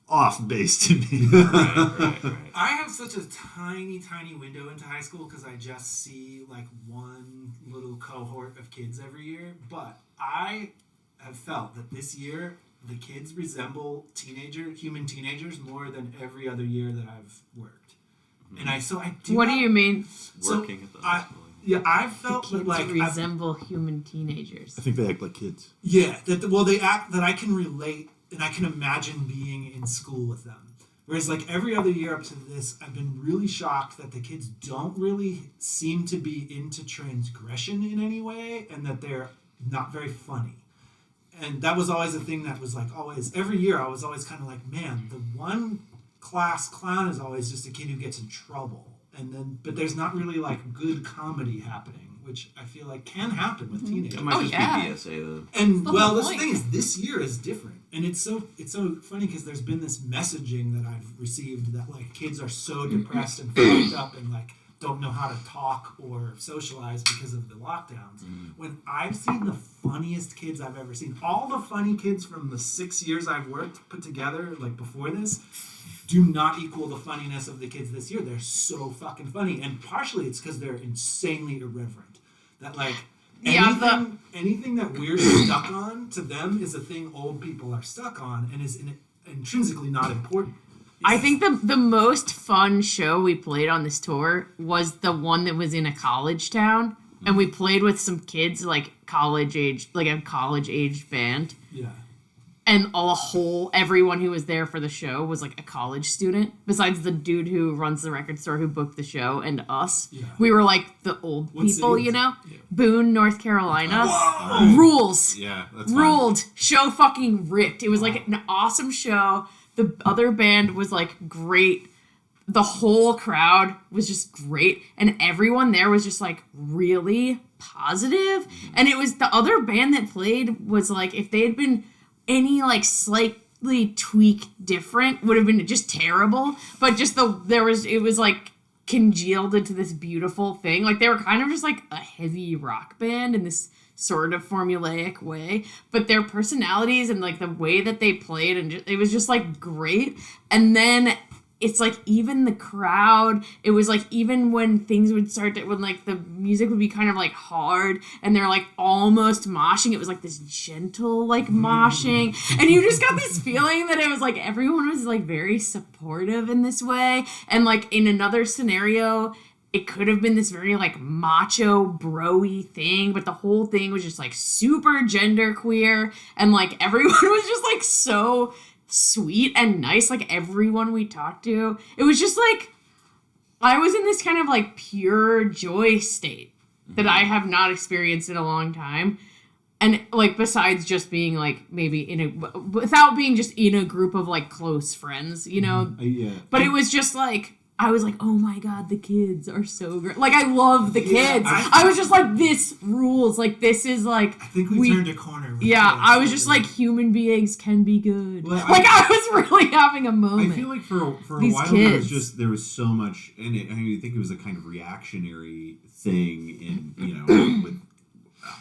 off base to me. Right. I have such a tiny window into high school because I just see like one little cohort of kids every year. But I have felt that this year the kids resemble human teenagers more than every other year that I've worked. And I do. What do you mean? Working at the high school. Yeah, I felt The that kids like resemble human teenagers. I think they act like kids. Yeah, they act that I can relate and I can imagine being in school with them. Whereas like every other year up to this, I've been really shocked that the kids don't really seem to be into transgression in any way and that they're not very funny. And that was always a thing that was like always, every year I was always kind of like, man, the one class clown is always just a kid who gets in trouble. But there's not really like good comedy happening, which I feel like can happen with teenagers. It might just yeah. be BSA though. And That's well, the the point. thing is, this year is different, and it's so funny because there's been this messaging that I've received that like kids are so depressed and fucked up and like don't know how to talk or socialize because of the lockdowns. When I've seen the funniest kids I've ever seen, all the funny kids from the 6 years I've worked put together, like before this, do not equal the funniness of the kids this year. They're so fucking funny, and partially it's because they're insanely irreverent. That like anything that we're stuck on to them is a thing old people are stuck on, and is intrinsically not important. I think the most fun show we played on this tour was the one that was in a college town, and we played with some kids like college age band. Yeah. And everyone who was there for the show was like a college student, besides the dude who runs the record store who booked the show and us. Yeah. We were like the old What people, city you was know? it? Yeah. Boone, North Carolina. Whoa! Rules. Yeah, that's fun. Ruled. Show fucking ripped. It was like an awesome show. The other band was like great. The whole crowd was just great. And everyone there was just like really positive. And it was the other band that played was like, if they had been any like slightly tweaked different, would have been just terrible. But just it was like congealed into this beautiful thing. Like they were kind of just like a heavy rock band in this sort of formulaic way, but their personalities and like the way that they played and it was just like great. And then it's like even the crowd, it was like even when things would start when like the music would be kind of like hard and they're like almost moshing, it was like this gentle like moshing, and you just got this feeling that it was like everyone was like very supportive in this way. And like in another scenario it could have been this very like macho bro-y thing, but the whole thing was just like super genderqueer, and like everyone was just like so sweet and nice. Like everyone we talked to, it was just like I was in this kind of like pure joy state that I have not experienced in a long time. And like besides just being like maybe without being just in a group of like close friends, you know. But it was just like I was like, oh my god, the kids are so great. Like, I love the kids. I was just like, this rules. Like, this is like... I think we turned a corner. Yeah, I was just like, human beings can be good. Well, I was really having a moment. I feel like for a These while kids. there was so much in it. I mean, I think it was a kind of reactionary thing in, you know, with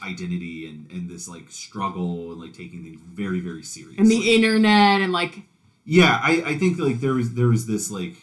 identity and this, like, struggle and, like, taking things very, very seriously. And the internet and, like... Yeah, I think, like, there was this, like...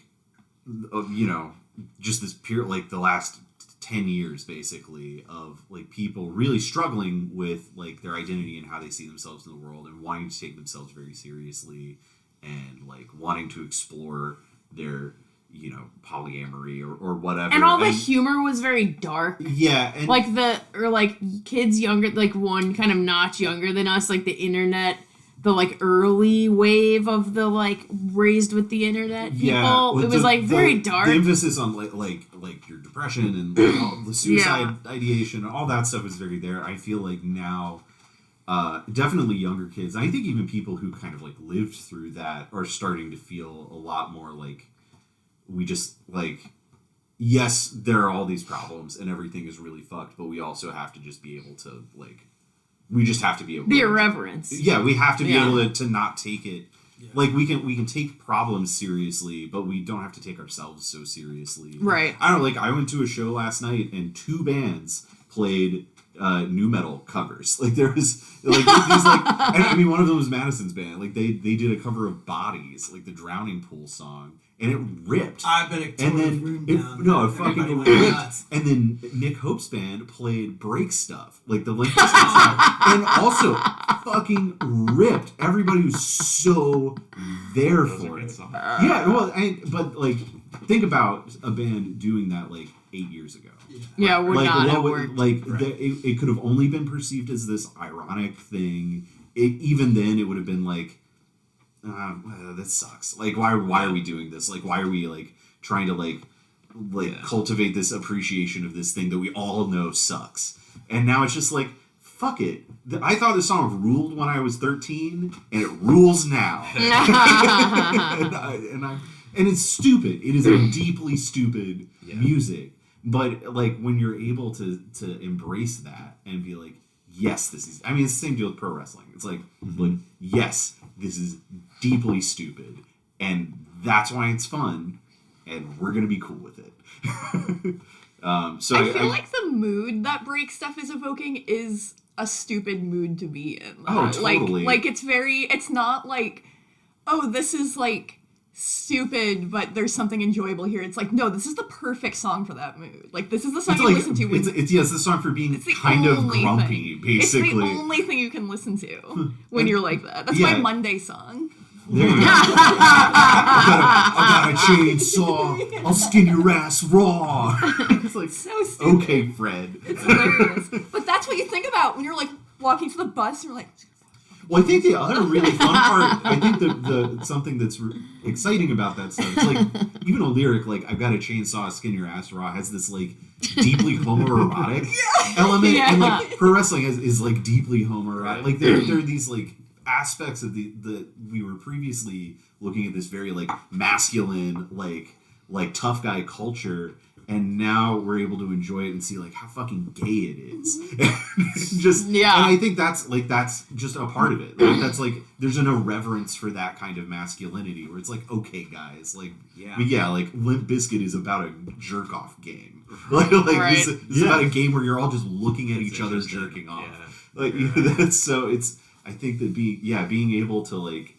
you know, just this pure, like, the last 10 years, basically, of, like, people really struggling with, like, their identity and how they see themselves in the world and wanting to take themselves very seriously and, like, wanting to explore their, you know, polyamory or whatever. And all the humor was very dark. Yeah. And like, kids younger, like, one kind of notch younger than us, like, the internet... the, like, early wave of the, like, raised with the internet people. Yeah, it was, like, very dark. The emphasis on, like your depression and like, all the suicide ideation and all that stuff is very there. I feel like now, definitely younger kids, I think even people who kind of, like, lived through that are starting to feel a lot more like we just, like, yes, there are all these problems and everything is really fucked, but we also have to just be able to, like, we just have to be able the to... irreverence. Yeah, we have to be able to not take it... Yeah. Like, we can take problems seriously, but we don't have to take ourselves so seriously. Right. I don't know, like, I went to a show last night, and 2 bands played nu metal covers. Like there was like these like, and I mean one of them was Madison's band. Like they did a cover of Bodies, like the Drowning Pool song, and it ripped. I bet it tore And the then room it, down. no, it fucking Everybody went ripped. nuts. And then Nick Hope's band played Break Stuff, like the Limp Bizkit stuff, and also fucking ripped. Everybody was so there Those are for good it. songs. Yeah, well, but like think about a band doing that like 8 years ago. Yeah, would Like not what have would- worked. like Right. it could have only been perceived as this ironic thing. Even then, it would have been like, that sucks. Like why are we doing this? Like why are we like trying to like cultivate this appreciation of this thing that we all know sucks? And now it's just like, fuck it. I thought this song ruled when I was 13, and it rules now. And it's stupid. It is a deeply stupid music. But like when you're able to embrace that and be like, yes, this is. I mean, it's the same deal with pro wrestling. It's like, yes, this is deeply stupid, and that's why it's fun, and we're gonna be cool with it. So I feel like the mood that Break Stuff is evoking is a stupid mood to be in. Oh, totally. Like it's not like, oh, this is like stupid, but there's something enjoyable here. It's like, no, this is the perfect song for that mood. Like this is the song it's you like listen to when it's the song for being it's the kind of only grumpy, thing. basically. It's the only thing you can listen to when you're like that. That's Yeah. my Monday song. There you go. I got a chainsaw. I'll skin your ass raw. It's like, So stupid. okay, Fred. It's hilarious. But that's what you think about when you're like walking to the bus and you're like, Well, I think the other really fun part, I think the something that's exciting about that stuff, it's like, even a lyric like, I've got a chainsaw, skin your ass raw, has this like deeply homoerotic element. Yeah. And like pro wrestling is like deeply homoerotic. Like there are these like aspects of the we were previously looking at this very like masculine, like tough guy culture. And now we're able to enjoy it and see like how fucking gay it is. Just Yeah. And I think that's just a part of it. Like, that's like there's an irreverence for that kind of masculinity where it's like, okay, guys, like like Limp Bizkit is about a jerk off game. Like Right. this is about a game where you're all just looking at each other jerking off. Yeah. Like that's so it's I think that being able to like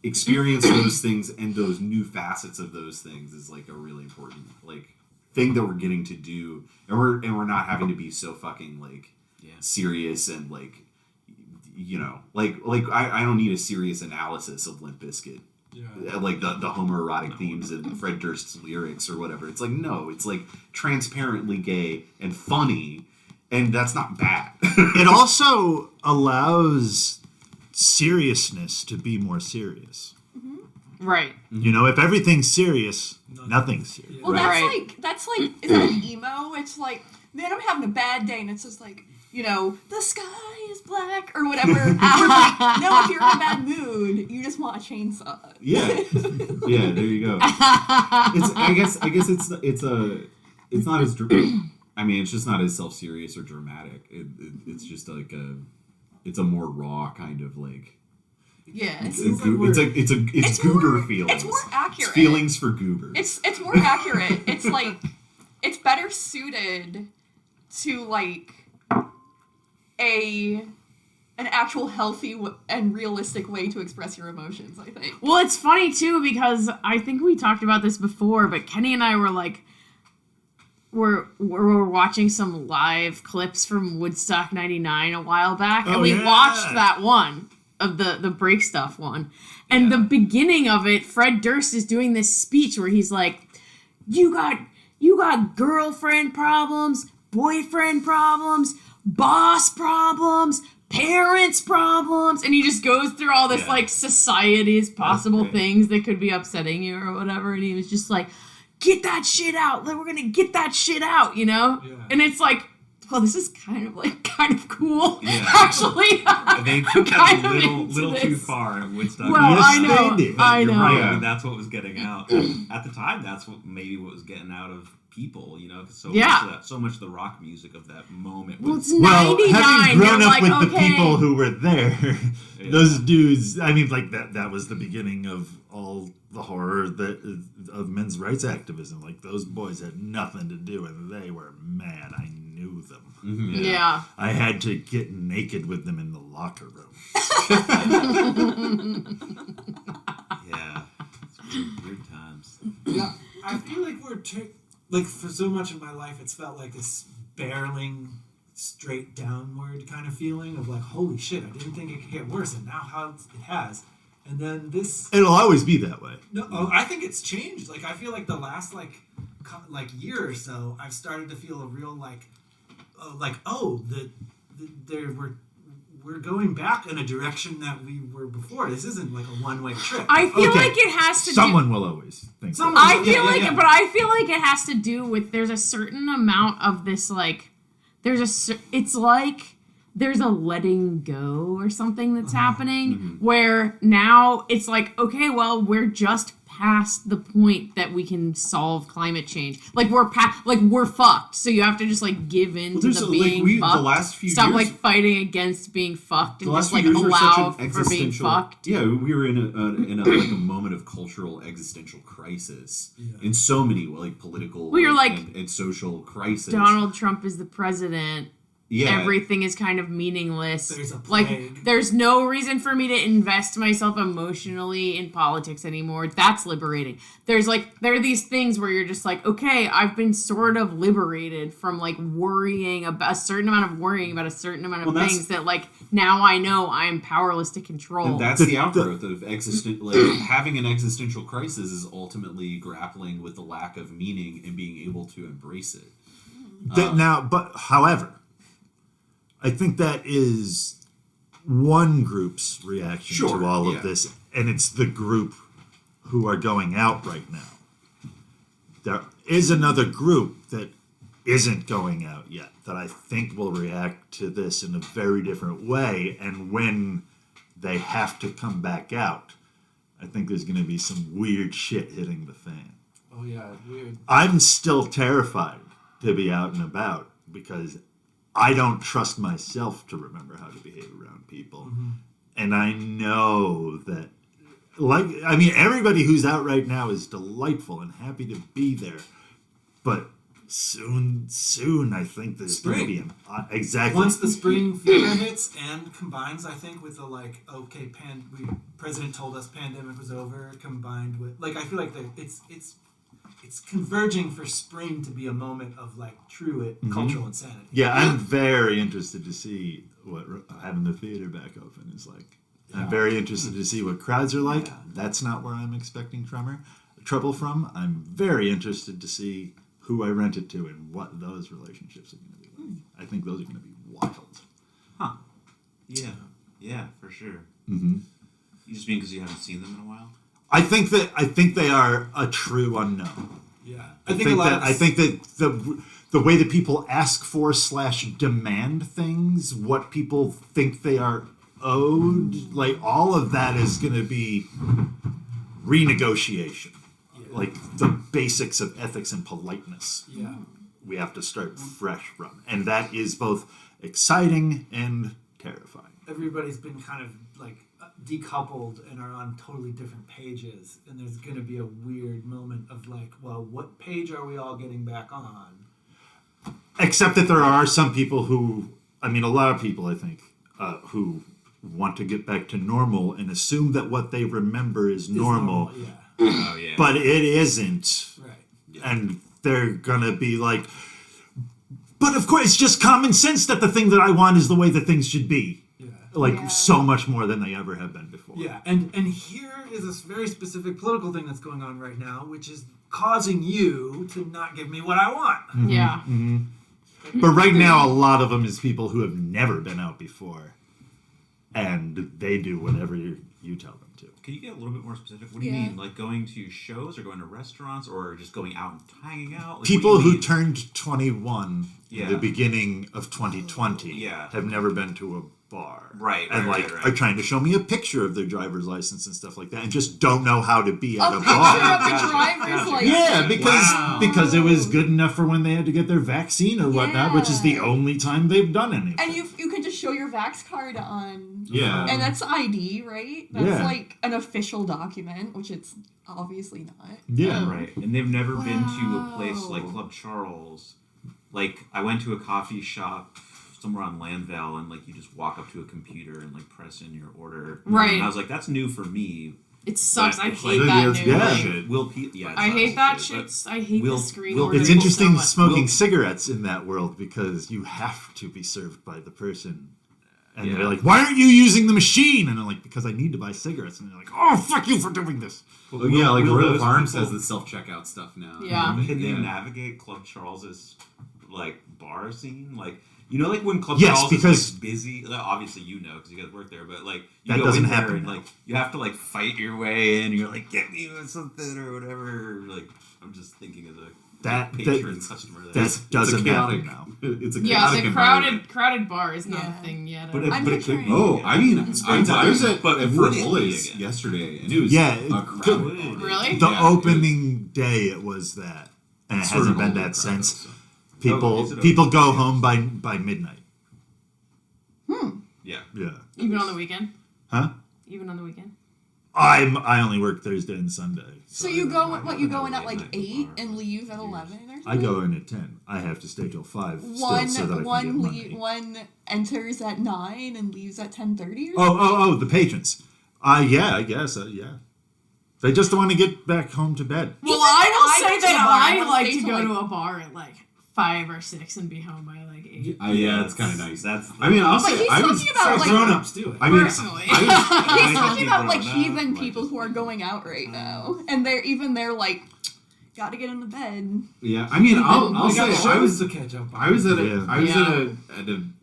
experience those things and those new facets of those things is like a really important like thing that we're getting to do, and we're not having to be so fucking like serious and like I don't need a serious analysis of Limp Bizkit. Like the homoerotic themes and Fred Durst's lyrics or whatever. It's like no, it's like transparently gay and funny, and that's not bad. It also allows seriousness to be more serious. Right. You know, if everything's serious, nothing's serious. well, Right. that's like, is that emo? It's like, man, I'm having a bad day, and it's just like, you know, the sky is black or whatever. Or like, no, if you're in a bad mood, you just want a chainsaw. Yeah, there you go. I guess it's not as I mean it's just not as self-serious or dramatic. It's just like it's a more raw kind of like. Yeah, It's goober feelings. It's more accurate. It's feelings for goobers. It's more accurate. It's like it's better suited to like an actual healthy and realistic way to express your emotions, I think. Well, it's funny too because I think we talked about this before, but Kenny and I were like, we're watching some live clips from Woodstock '99 a while back, and we watched that one of the Break Stuff one, and the beginning of it, Fred Durst is doing this speech where he's like, "You got girlfriend problems, boyfriend problems, boss problems." Parents' problems, and he just goes through all this like society's possible things that could be upsetting you or whatever, and he was just like, get that shit out, we're gonna get that shit out, you know? And it's like, well, this is kind of cool, actually. They took that Kind of a into little too this. far at Woodstock. Well, Yes, I know, they did. I You're know. right. I mean, that's what was getting out at the time. That's what was getting out of people, you know, 'cause Yeah. so much of the rock music of that moment Well, was it's 99. having grown You're up like, with the okay. people who were there, Yeah. those dudes, I mean, like that was the beginning of all the horror of men's rights activism. Like, those boys had nothing to do, and they were mad. I knew them. Mhm. Yeah. I had to get naked with them in the locker room. yeah, it's weird times. Yeah, I feel like like for so much of my life, it's felt like this barreling straight downward kind of feeling of like, holy shit, I didn't think it could get worse, and now how it has. And then this, It'll always be that way. I think it's changed. Like, I feel like the last like year or so, I've started to feel a real we're going back in a direction that we were before. This isn't like a one-way trip. I feel Okay. like it has to Someone will always think Someone- that. I feel yeah. but I feel like it has to do with there's a certain amount of this like it's like there's a letting go or something that's happening where now it's like, okay, well, we're just past the point that we can solve climate change. Like we're fucked. So you have to just like give in to the being fucked. The last few Stop years, like fighting against being fucked and the just last like few years were such allow an for being existential. fucked. Yeah, we were in a like a moment of cultural existential crisis in so many like political Well, you're like, and social crisis. Donald Trump is the president. Yeah. Everything is kind of meaningless. There's a like, plague. there's no reason for me to invest myself emotionally in politics anymore. That's liberating. There are these things where you're just like, okay, I've been sort of liberated from like worrying about a certain amount of things that like now I know I'm powerless to control. And that's the outgrowth of having an existential crisis is ultimately grappling with the lack of meaning and being able to embrace it. However, I think that is one group's reaction to all of this, and it's the group who are going out right now. There is another group that isn't going out yet that I think will react to this in a very different way, and when they have to come back out, I think there's going to be some weird shit hitting the fan. Oh yeah, weird. I'm still terrified to be out and about because I don't trust myself to remember how to behave around people. Mm-hmm. And I know that, everybody who's out right now is delightful and happy to be there. But soon, I think there's going to be exactly. Once the spring fever hits and combines, I think, with the President told us pandemic was over, combined with, I feel like it's converging for spring to be a moment of true cultural insanity. Yeah, I'm very interested to see what having the theater back open is like. Yeah. I'm very interested to see what crowds are like. Yeah. That's not where I'm expecting trouble from. I'm very interested to see who I rent it to and what those relationships are going to be like. I think those are going to be wild. Huh. Yeah, for sure. Mm-hmm. You just mean because you haven't seen them in a while? I think they are a true unknown. Yeah, I think that the way that people ask for / demand things, what people think they are owed, all of that is going to be renegotiation. Yeah. The basics of ethics and politeness. Yeah, we have to start fresh from, and that is both exciting and terrifying. Everybody's been kind of decoupled and are on totally different pages, and there's going to be a weird moment of what page are we all getting back on? Except that there are some people a lot of people I think who want to get back to normal and assume that what they remember is normal. Yeah. Oh yeah. But it isn't. Right. Yeah. And they're gonna be like, but of course it's just common sense that the thing that I want is the way that things should be. So much more than they ever have been before. Yeah, and here is this very specific political thing that's going on right now, which is causing you to not give me what I want. Mm-hmm, yeah. Mm-hmm. But right now, a lot of them is people who have never been out before, and they do whatever you tell them to. Can you get a little bit more specific? What do you mean? Like going to shows or going to restaurants or just going out and hanging out? People who turned 21 in the beginning of 2020 have never been to a bar. Right, And right, like right. are trying to show me a picture of their driver's license and stuff like that, and just don't know how to be at A a picture bar. of the driver's license. Yeah, Wow. because it was good enough for when they had to get their vaccine or whatnot, which is the Yeah. only time they've done anything. And you can just show your Vax card on. Yeah. And that's ID, right? That's Yeah. like an official document, which it's obviously not. Yeah. Right. And they've never been to a place like Wow. Club Charles. Like, I went to a coffee shop somewhere on Landvale, and like you just walk up to a computer and like press in your order. Right. And I was like, that's new for me. It sucks. But I it's hate like- that it's news. Yeah. Bullshit. Yeah. it I sucks. hate that But- shit. I hate Will- the screen Will- order. It's interesting so much. smoking cigarettes in that world because you have to be served by the person. And Yeah. they're like, why aren't you using the machine? And I'm like, because I need to buy cigarettes. And they're like, oh, fuck you for doing this. Well, yeah, like will Royal those Farms people- has the self-checkout stuff now. Yeah. Can they Yeah. navigate Club Charles's like bar scene? Like, you know, like when Club Yes, Charles because- is like, busy. Like, obviously, you know because you guys work there. But like, you That go doesn't in there happen and now. like you have to like fight your way in. You're like, get me something or whatever. Like, I'm just thinking of the patron customer. that doesn't happen now. It's a Yeah, chaotic the environment. crowded bar is not Yeah. a thing yet. But I'm but it could picturing- be. Oh, I mean, I was at But would it be Frijoles again? yesterday, and it was Yeah, a it crowded could- bar. Really? The Yeah, opening day, it was that. And it Sort hasn't of been all that crowded, since. so. People is it people open? go home by midnight. Yeah. Yeah. Even on the weekend. Huh? Even on the weekend. I only work Thursday and Sunday. So you go you go in at late like night 8 bar. and leave at 11 or something? I go in at 10. I have to stay till 5 still One so that I can one get money. one enters at 9 and leaves at 10:30 or something. Oh, the patrons. Yeah, I guess, yeah. They just want to get back home to bed. Well, Even I if will I say go to the that bar, I I wanna like stay to till, go like- to a bar at like 5 or 6 and be home by like 8. Yeah, it's kind of nice. That's. I mean, I'll But say he's I was. talking about, like- Grown-ups do it. I mean, Personally. I was, He's talking about like grown up, heathen like, people just- who are going out right now, and they're like, gotta get into bed. yeah, I mean, I'll We got say I was shows to catch up on. I was at a Yeah. I was Yeah.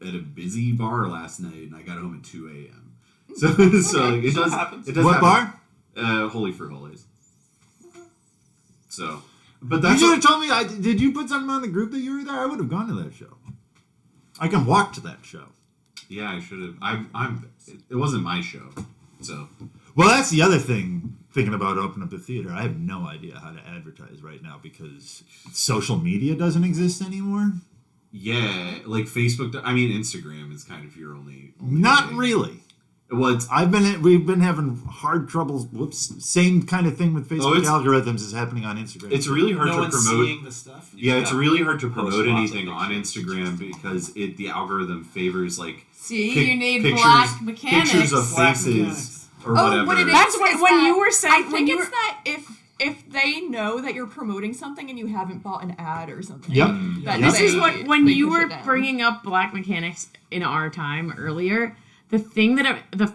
at a busy bar last night, and I got home at 2 a.m. So like, it does happens. It does What happen. bar? Holy for Holies. So, but You that's should have told me. Did you put something on the group that you were there? I would have gone to that show. I can walk to that show. yeah. I should have. It wasn't my show, so Well, that's the other thing. Thinking about opening up the theater, I have no idea how to advertise right now because social media doesn't exist anymore. yeah. Like Facebook. I mean, Instagram is kind of your only Not thing. really. Well, it's We've been having hard troubles. Whoops. Same kind of thing with Facebook it's- algorithms is happening on Instagram. it's really hard no to one's promote. seeing the stuff. Yeah, it's Yeah. really hard to Post promote lots of anything on pictures. Instagram because the algorithm favors like See, pic- you need pictures, black mechanics. pictures of Black faces mechanics. or Oh, whatever. what it is That's what is when that- you were saying. I when think you it's that if they know that you're promoting something and you haven't bought an ad or something. Yep. that This they- is what when they you push it were down. bringing up black mechanics in our time earlier. The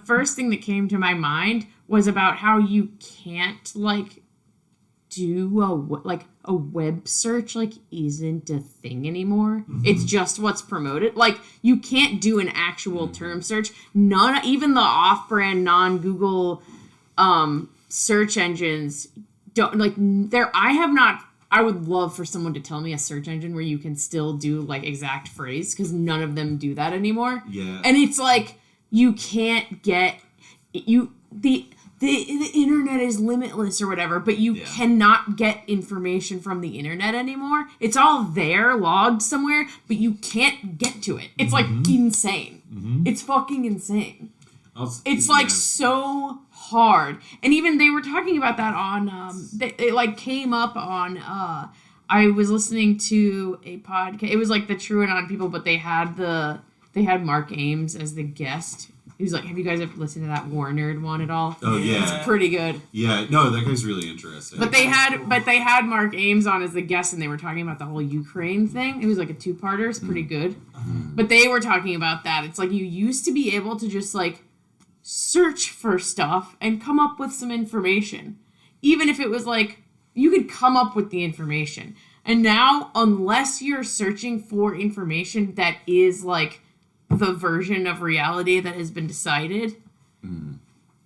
first thing that came to my mind was about how you can't like do a web search like isn't a thing anymore. It's just what's promoted. Like you can't do an actual term search. None, even the off-brand non-Google search engines don't like there. I would love for someone to tell me a search engine where you can still do like exact phrase because none of them do that anymore. Yeah. And it's like you can't get the internet is limitless or whatever, but you Yeah. cannot get information from the internet anymore. It's all there logged somewhere, but you can't get to it. It's like insane. It's fucking insane. It's like so hard. And even they were talking about that on it like came up on I was listening to a podcast. It was like the True and On people, but they had Mark Ames as the guest. He was like, have you guys ever listened to that War Nerd one at all? Oh yeah. It's pretty good. Yeah, no, that guy's really interesting. But they had Mark Ames on as the guest, and they were talking about the whole Ukraine thing. It was like a 2-parter. It's pretty good. But they were talking about that. It's like you used to be able to just like search for stuff and come up with some information, even if it was like you could come up with the information. And now, unless you're searching for information that is like the version of reality that has been decided,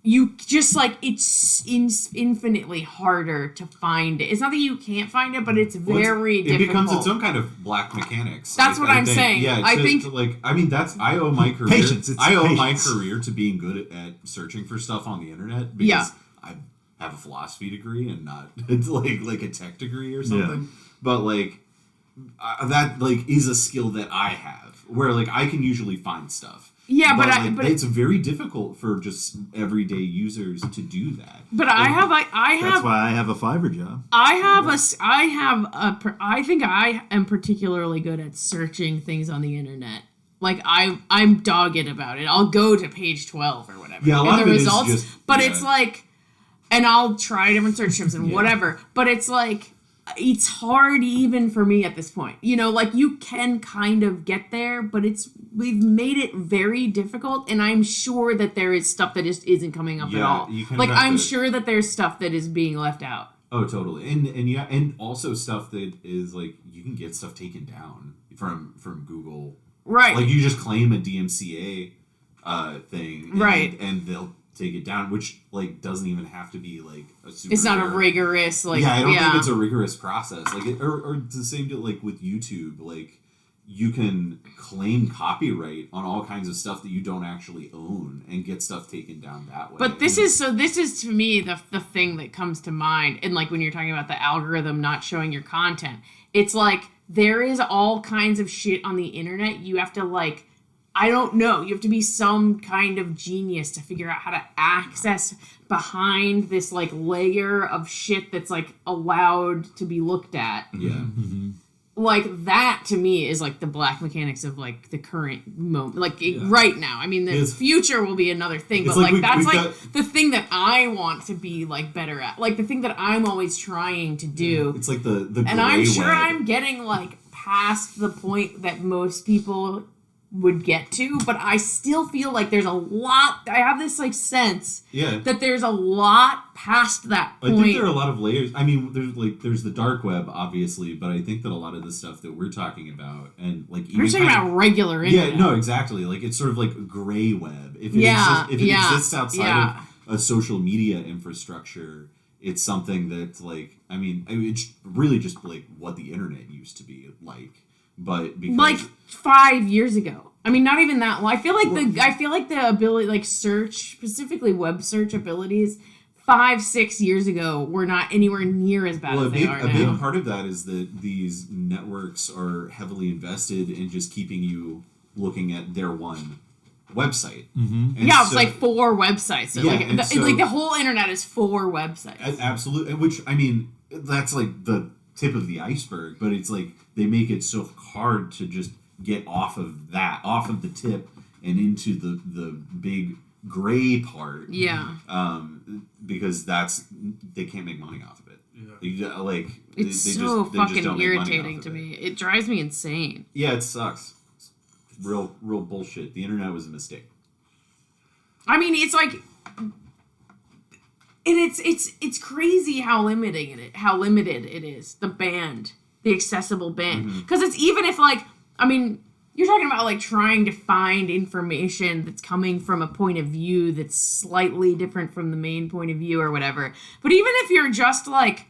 you just like it's infinitely harder to find it. It's not that you can't find it, but it's very difficult. It becomes its own kind of black mechanics. That's what I'm saying. Yeah, I think I owe my career. Patience. I owe my career to being good at searching for stuff on the internet because I have a philosophy degree and not it's like a tech degree or something. Yeah. But like that like is a skill that I have where like I can usually find stuff. Yeah, but it's very difficult for just everyday users to do that. But like, That's why I have a Fiverr job. I think I am particularly good at searching things on the internet. Like I'm dogged about it. I'll go to page 12 or whatever. Yeah, a lot and of the it is results, just, but yeah. it's like, and I'll try different search terms and whatever. But it's like, it's hard even for me at this point. You know, like you can kind of get there, but we've made it very difficult, and I'm sure that there is stuff that just isn't coming up at all. Like I'm sure that there's stuff that is being left out. Oh, totally. And also stuff that is like you can get stuff taken down from Google. Right. Like you just claim a DMCA thing, right? And they'll take it down, which like doesn't even have to be like a super. It's not a rigorous like. Yeah, I don't think it's a rigorous process. Like, or it's the same deal like with YouTube. Like, you can claim copyright on all kinds of stuff that you don't actually own and get stuff taken down that way. But this is to me the thing that comes to mind, and like when you're talking about the algorithm not showing your content, it's like there is all kinds of shit on the internet. You have to like. I don't know. You have to be some kind of genius to figure out how to access behind this like layer of shit that's like allowed to be looked at. Yeah. Mm-hmm. Like that to me is like the black mechanics of like the current moment, like right now. I mean, the future will be another thing, but like that's like the thing that I want to be like better at, like the thing that I'm always trying to do. It's like the and I'm sure web. I'm getting like past the point that most people would get to, but I still feel like there's a lot. I have this like sense that there's a lot past that point. I think there are a lot of layers. I mean, there's the dark web, obviously, but I think that a lot of the stuff that we're talking about, and like we're talking about regular internet. Yeah, no, exactly. Like it's sort of like a gray web. If it exists outside of a social media infrastructure, it's something that like I mean, it's really just like what the internet used to be like. But because like 5 years ago, I mean, not even that long. I feel like the ability, like search, specifically web search abilities, 5-6 years ago were not anywhere near as bad as they are now. A big part of that is that these networks are heavily invested in just keeping you looking at their one website. Mm-hmm. Yeah, it's like 4 websites. So like the whole internet is 4 websites. Absolutely, which I mean, that's like the tip of the iceberg, but it's like they make it so hard to just get off of the tip and into the big gray part. Yeah. Because they can't make money off of it. Yeah. It's so fucking irritating to me. It drives me insane. Yeah, it sucks. It's real bullshit. The internet was a mistake. I mean, it's like. And it's crazy how limited it is, the accessible band. Because it's even if like, I mean, you're talking about like trying to find information that's coming from a point of view that's slightly different from the main point of view or whatever. But even if you're just like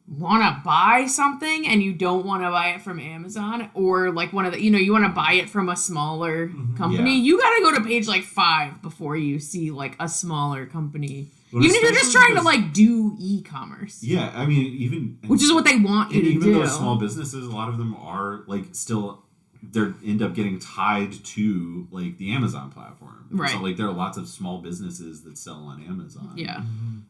want to buy something and you don't want to buy it from Amazon or like one of the, you want to buy it from a smaller company, you got to go to page like 5 before you see like a smaller company. Even if you're just trying to like do e-commerce. Yeah, I mean which is what they want you to do. Even those small businesses, a lot of them are like still they end up getting tied to like the Amazon platform. Right. So like there are lots of small businesses that sell on Amazon. Yeah.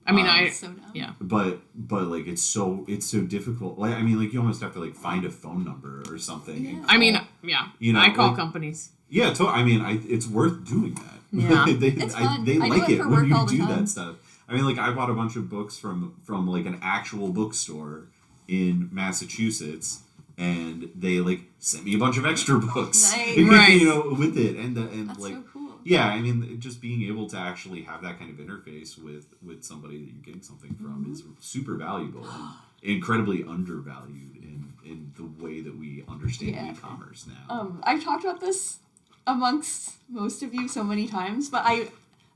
I mean so dumb. yeah. But like it's so difficult. Like I mean like you almost have to like find a phone number or something. Yeah. I mean, yeah. I call companies. Yeah, I mean it's worth doing that. Yeah. It's fun. They I like do it for when work you all the do time. that stuff. I mean, like, I bought a bunch of books from like an actual bookstore in Massachusetts, and they like sent me a bunch of extra books, Nice. Right. with it, and That's like, so cool. yeah, I mean, just being able to actually have that kind of interface with somebody that you're getting something from is super valuable and incredibly undervalued in the way that we understand e-commerce now. I've talked about this amongst most of you so many times, but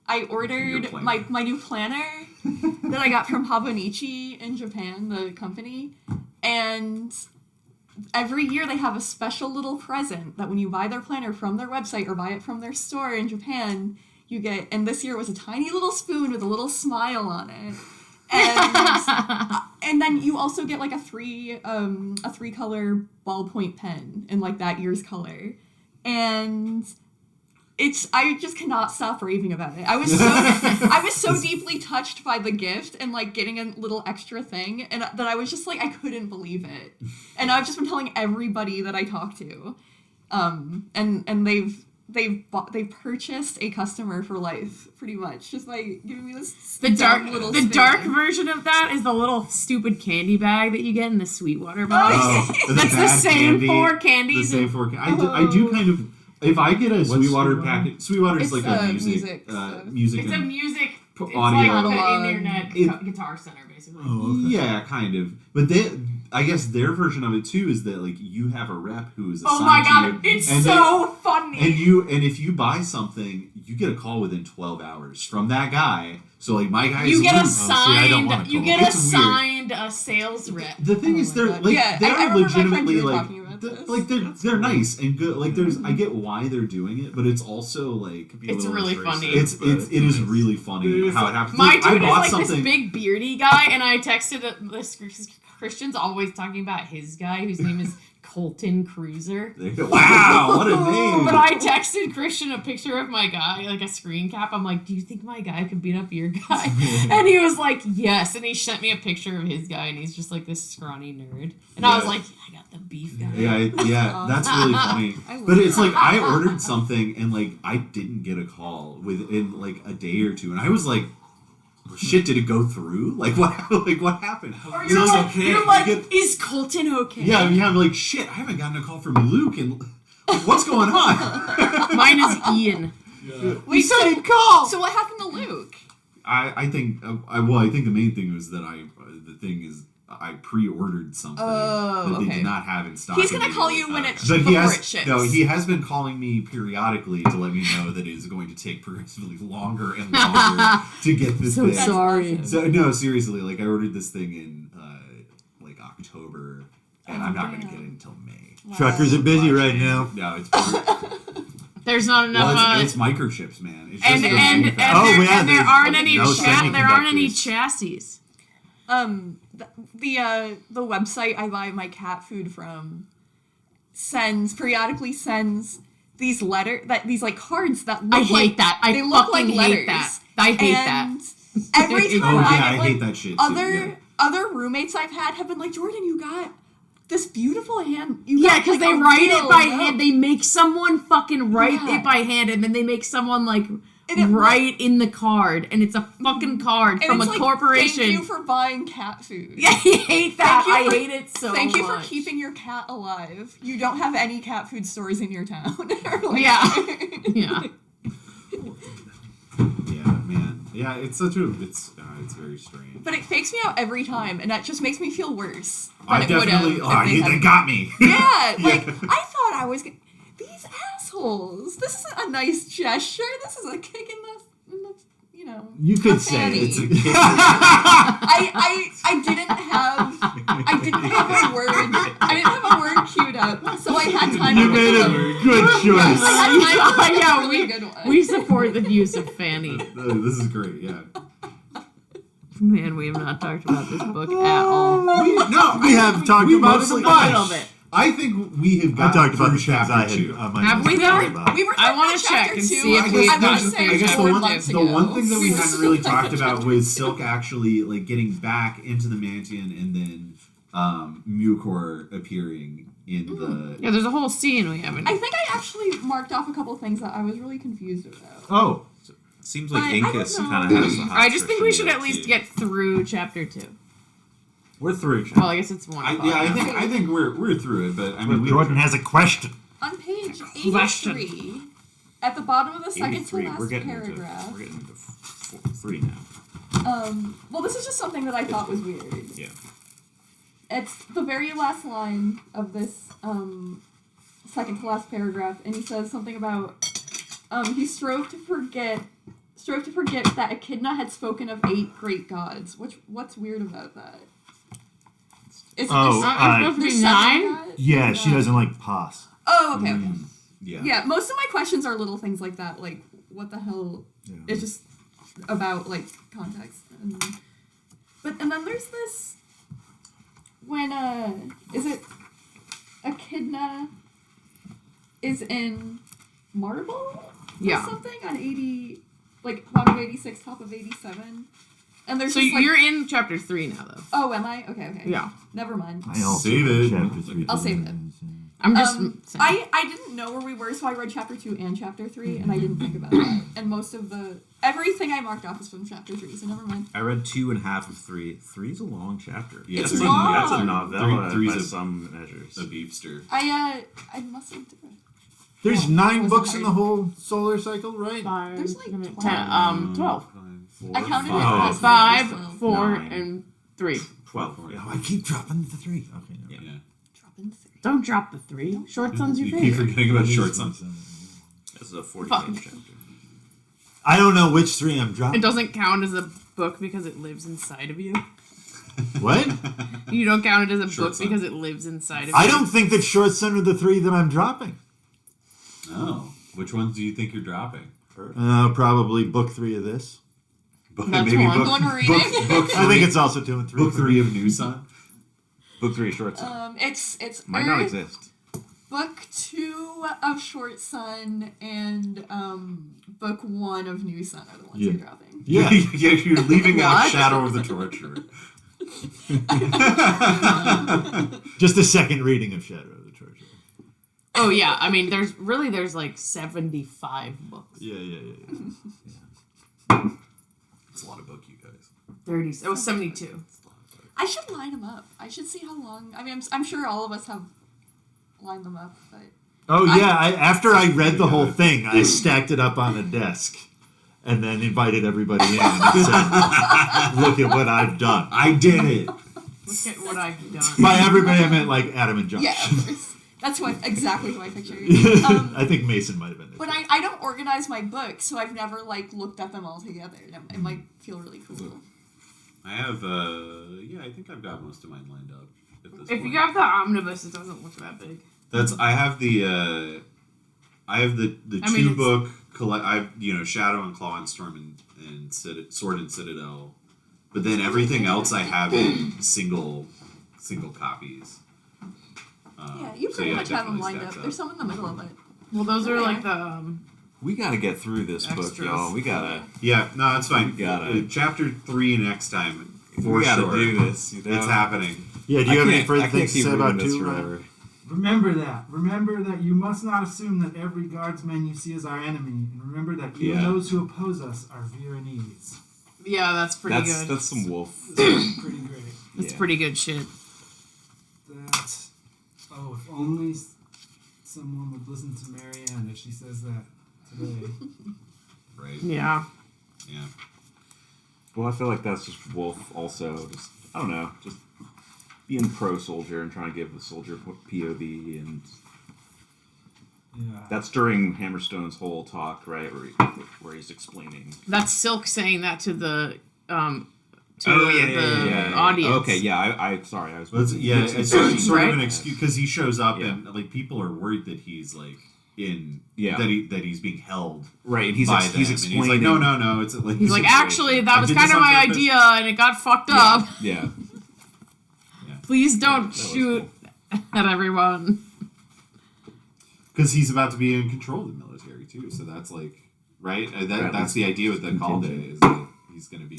I ordered planner. my new planner that I got from Habonichi in Japan, the company, and every year they have a special little present that when you buy their planner from their website or buy it from their store in Japan, you get, and this year it was a tiny little spoon with a little smile on it. And then you also get like a three color ballpoint pen in like that year's color. And I just cannot stop raving about it. I was so deeply touched by the gift and like getting a little extra thing, and that I was just like, I couldn't believe it. And I've just been telling everybody that I talk to, and they've purchased a customer for life, pretty much, just by giving me this little the spoon. dark version of that is the little stupid candy bag that you get in the Sweetwater box. Oh, That's the bad same candy, four candies. The same four. I do kind of. If I get a Sweetwater packet, Sweetwater is It's, like a music stuff. music. It's a and music. It's audio. like the Analog. internet guitar center, basically. Oh, okay. Yeah, kind of. But I guess their version of it too is that like you have a rep who is Oh assigned my to god, you, it's and so funny. and if you buy something, you get a call within 12 hours from that guy. So like my guy is You get Luke. I don't wanna assigned. You call. get It's assigned a sales rep. The thing is, my they're God. like Yeah, I they're remember my friend legitimately you were like talking about this. like they're nice and good. Like there's I get why they're doing it, but it's also like It's really funny. it is really funny how it happens. My Like, I dude is bought like something. this big beardy guy, and I texted this Christian's always talking about his guy whose name is Colton Cruiser. Wow, what a name! But I texted Christian a picture of my guy, like a screen cap. I'm like, do you think my guy could beat up your guy? And he was like, yes. And he sent me a picture of his guy, and he's just like this scrawny nerd. And I was Yeah. like, I got the beef guy. Yeah, that's really funny. I love But it's that. like I ordered something and like I didn't get a call within like a day or two, and I was like, "Shit, did it go through? Like what? Like what happened?" Or So you're it's like, okay. you're like, You get- is Colton okay? yeah, I'm like, "Shit, I haven't gotten a call from Luke, and what's going on?" Mine is Ian. Wait, Same call. so what happened to Luke? I think I think the main thing was that I pre-ordered something Oh, that they okay. did not have in stock. He's gonna call you when it But before he has it ships. no. He has been calling me periodically to let me know that it is going to take progressively longer and longer to get this thing. sorry. So no, seriously, like I ordered this thing in like October, and I'm not going to get it until May. Truckers are busy right now. No, it's There's not enough. well, it's microchips, man. It's and just and, the and, manufacturer. there, Oh, yeah, and there there's aren't any no there aren't any semiconductors. chassis. The website I buy my cat food from periodically sends these these like cards that look I hate like, that. I they look fucking like hate letters. that. I hate that. And every time Oh yeah, I I get, hate like, that shit. Too, other roommates I've had have been like, Jordan, you got this beautiful hand. You Yeah, got, because like, they a write real it by note." hand. They make someone fucking write Yeah. it by hand, and then they make someone like And it write in the card, and it's a fucking card And from a it's like, corporation. Thank you for buying cat food. Yeah, I hate that. Thank you I for- hate it so Thank you for much. keeping your cat alive. You don't have any cat food stores in your town. Or, like- Yeah. Yeah. yeah, man. Yeah, it's so true. It's very strange. But it fakes me out every time, and that just makes me feel worse. I than it would have definitely. if Oh, they they hadn't- got me. Yeah, like Yeah. I thought I was. These assholes. This isn't a nice gesture. This is a kick in the you know. You could a say fanny. it's a I didn't have a word. I didn't have a word queued up, so I had time You to made look a up. good I choice. had time to look Yeah, up a really good one. We support the use of Fanny. This is great. Yeah. Man, we have not talked about this book at all. We have talked about it a mostly- bunch. A little bit. I think we have I got talked about through the things I chapter had. 2. on my Have list we to though? talk about. We were I talking wanna about check chapter and two, see if I we- want to I say guess 4 the months one ago. thing that we hadn't really talked about chapter was Silk actually like getting back into the Mantian and then Mucor appearing in the. Yeah, there's a whole scene we haven't. I think I actually marked off a couple things that I was really confused about. Oh, Seems like But I don't Incus know. kind of has the hot I just think we should Christian at least too. get through chapter 2. We're through. Well, I guess it's 1 o'clock. I think we're through it, but I mean, Jordan has a question. On page Question. 83, at the bottom of the second to 83. last We're getting paragraph. into 3 now. Well, this is just something that I thought was weird. Yeah. It's the very last line of this second to last paragraph, and he says something about he strove to forget strove to forget that Echidna had spoken of 8 great gods. What's weird about that? Is it Oh, supposed to be there's 9? 7 gods? Yeah, she doesn't like pos. Oh, okay, okay. Yeah. Yeah, most of my questions are little things like that, like what the hell? Yeah. It's just about like context. And then there's this when is it Echidna is in Marble or Yeah. something on 80, like bottom of 86, top of 87, and there's So just, like, you're in chapter 3 now, though. oh, am I? Okay. Yeah. Never mind. I also Save read it. Chapter 3. I'll save it. I'm just saying. I didn't know where we were, so I read chapter 2 and chapter 3, and I didn't think about that. And most of everything I marked off is from chapter 3, so never mind. I read 2 and a half of 3. 3's a long chapter. Yeah, It's three- long. That's a novella Three's by a- some measures. A beefster. I must have done it. There's Yeah, 9 wasn't books in the hard. whole solar cycle, right? 5, There's like 10, 12. 12. 4, I counted it five. as 5, 12. 4, 9. and 3. 12. Oh, I keep dropping the 3. Okay, no. Yeah. Dropping 3. Don't drop the 3. Short Son's your You keep favorite. forgetting about short sons. This is a 40 Fuck. page chapter. I don't know which 3 I'm It dropping. doesn't count as a book because it lives inside of you. What? You don't count it as a Short book Son. because it lives inside of you. I don't think that Short Son are the 3 that I'm dropping. Oh. Which ones do you think you're dropping? Probably book 3 of this. That's Maybe one. book, One we're reading. book I think it's also 2 and 3. book 3 of New Sun. Book 3 Short Son. It's Might not Earth, exist. book 2 of Short Sun, and book 1 of New Sun are the ones Yeah. you're dropping. Yeah. Yeah, you're leaving out What? Shadow of the Torturer. Just a second reading of Shadow of the Torture. Oh, yeah. I mean, there's like 75 books. Yeah. It's a lot of book, you guys. 30. It was 72. I should line them up. I should see how long. I mean, I'm sure all of us have lined them up, but Oh, yeah. After I read the whole thing, I stacked it up on a desk and then invited everybody in and said, look at what I've done. I did it. Look at what I've done. By everybody, I meant like Adam and Josh. yeah, of course. That's exactly who I pictured. I think Mason might have been there. But I don't organize my books, so I've never like looked at them all together. It might feel really cool. I have, I think I've got most of mine lined up at this If point. you have the omnibus, it doesn't look that big. I have the I mean, 2 book collect. I have Shadow and Claw and Storm and Sword and Citadel, but then everything else I have in single copies. Yeah, you pretty much have them definitely lined stacks up. There's some in the middle of it. Well, those are like the. We gotta get through this book, Extras. y'all. We gotta. Yeah, no, that's fine. We gotta- Chapter 3 next time. For we gotta sure. do this. You know? It's happening. Yeah, do you have any further things to say about this 2? forever. Remember that you must not assume that every guardsman you see is our enemy, and remember that even Yeah. those who oppose us are Viennese. Yeah, that's pretty good. That's some wolf. That's pretty great. That's yeah. pretty good shit. If only someone would listen to Marianne if she says that today. Right. Yeah. Yeah. Well, I feel like that's just wolf. Also, just I don't know, just being pro soldier and trying to give the soldier POV, and Yeah. that's during Hammerstone's whole talk, right, where he's explaining. That's Silk saying that to the the yeah. audience. Okay, yeah. I sorry, I was. Well, it's sort of Right? an excuse because he shows up Yeah. and like people are worried that he's like in Yeah. that he's being held Right, and he's by he's them. And explaining. he's like no it's like He's this like, situation. actually, I that was did kind this of on my purpose." idea, and it got fucked up. Yeah. Please don't that was shoot at everyone. Because he's about to be in control of the military too. So that's like right. That's the idea with the Calde is that he's going to be.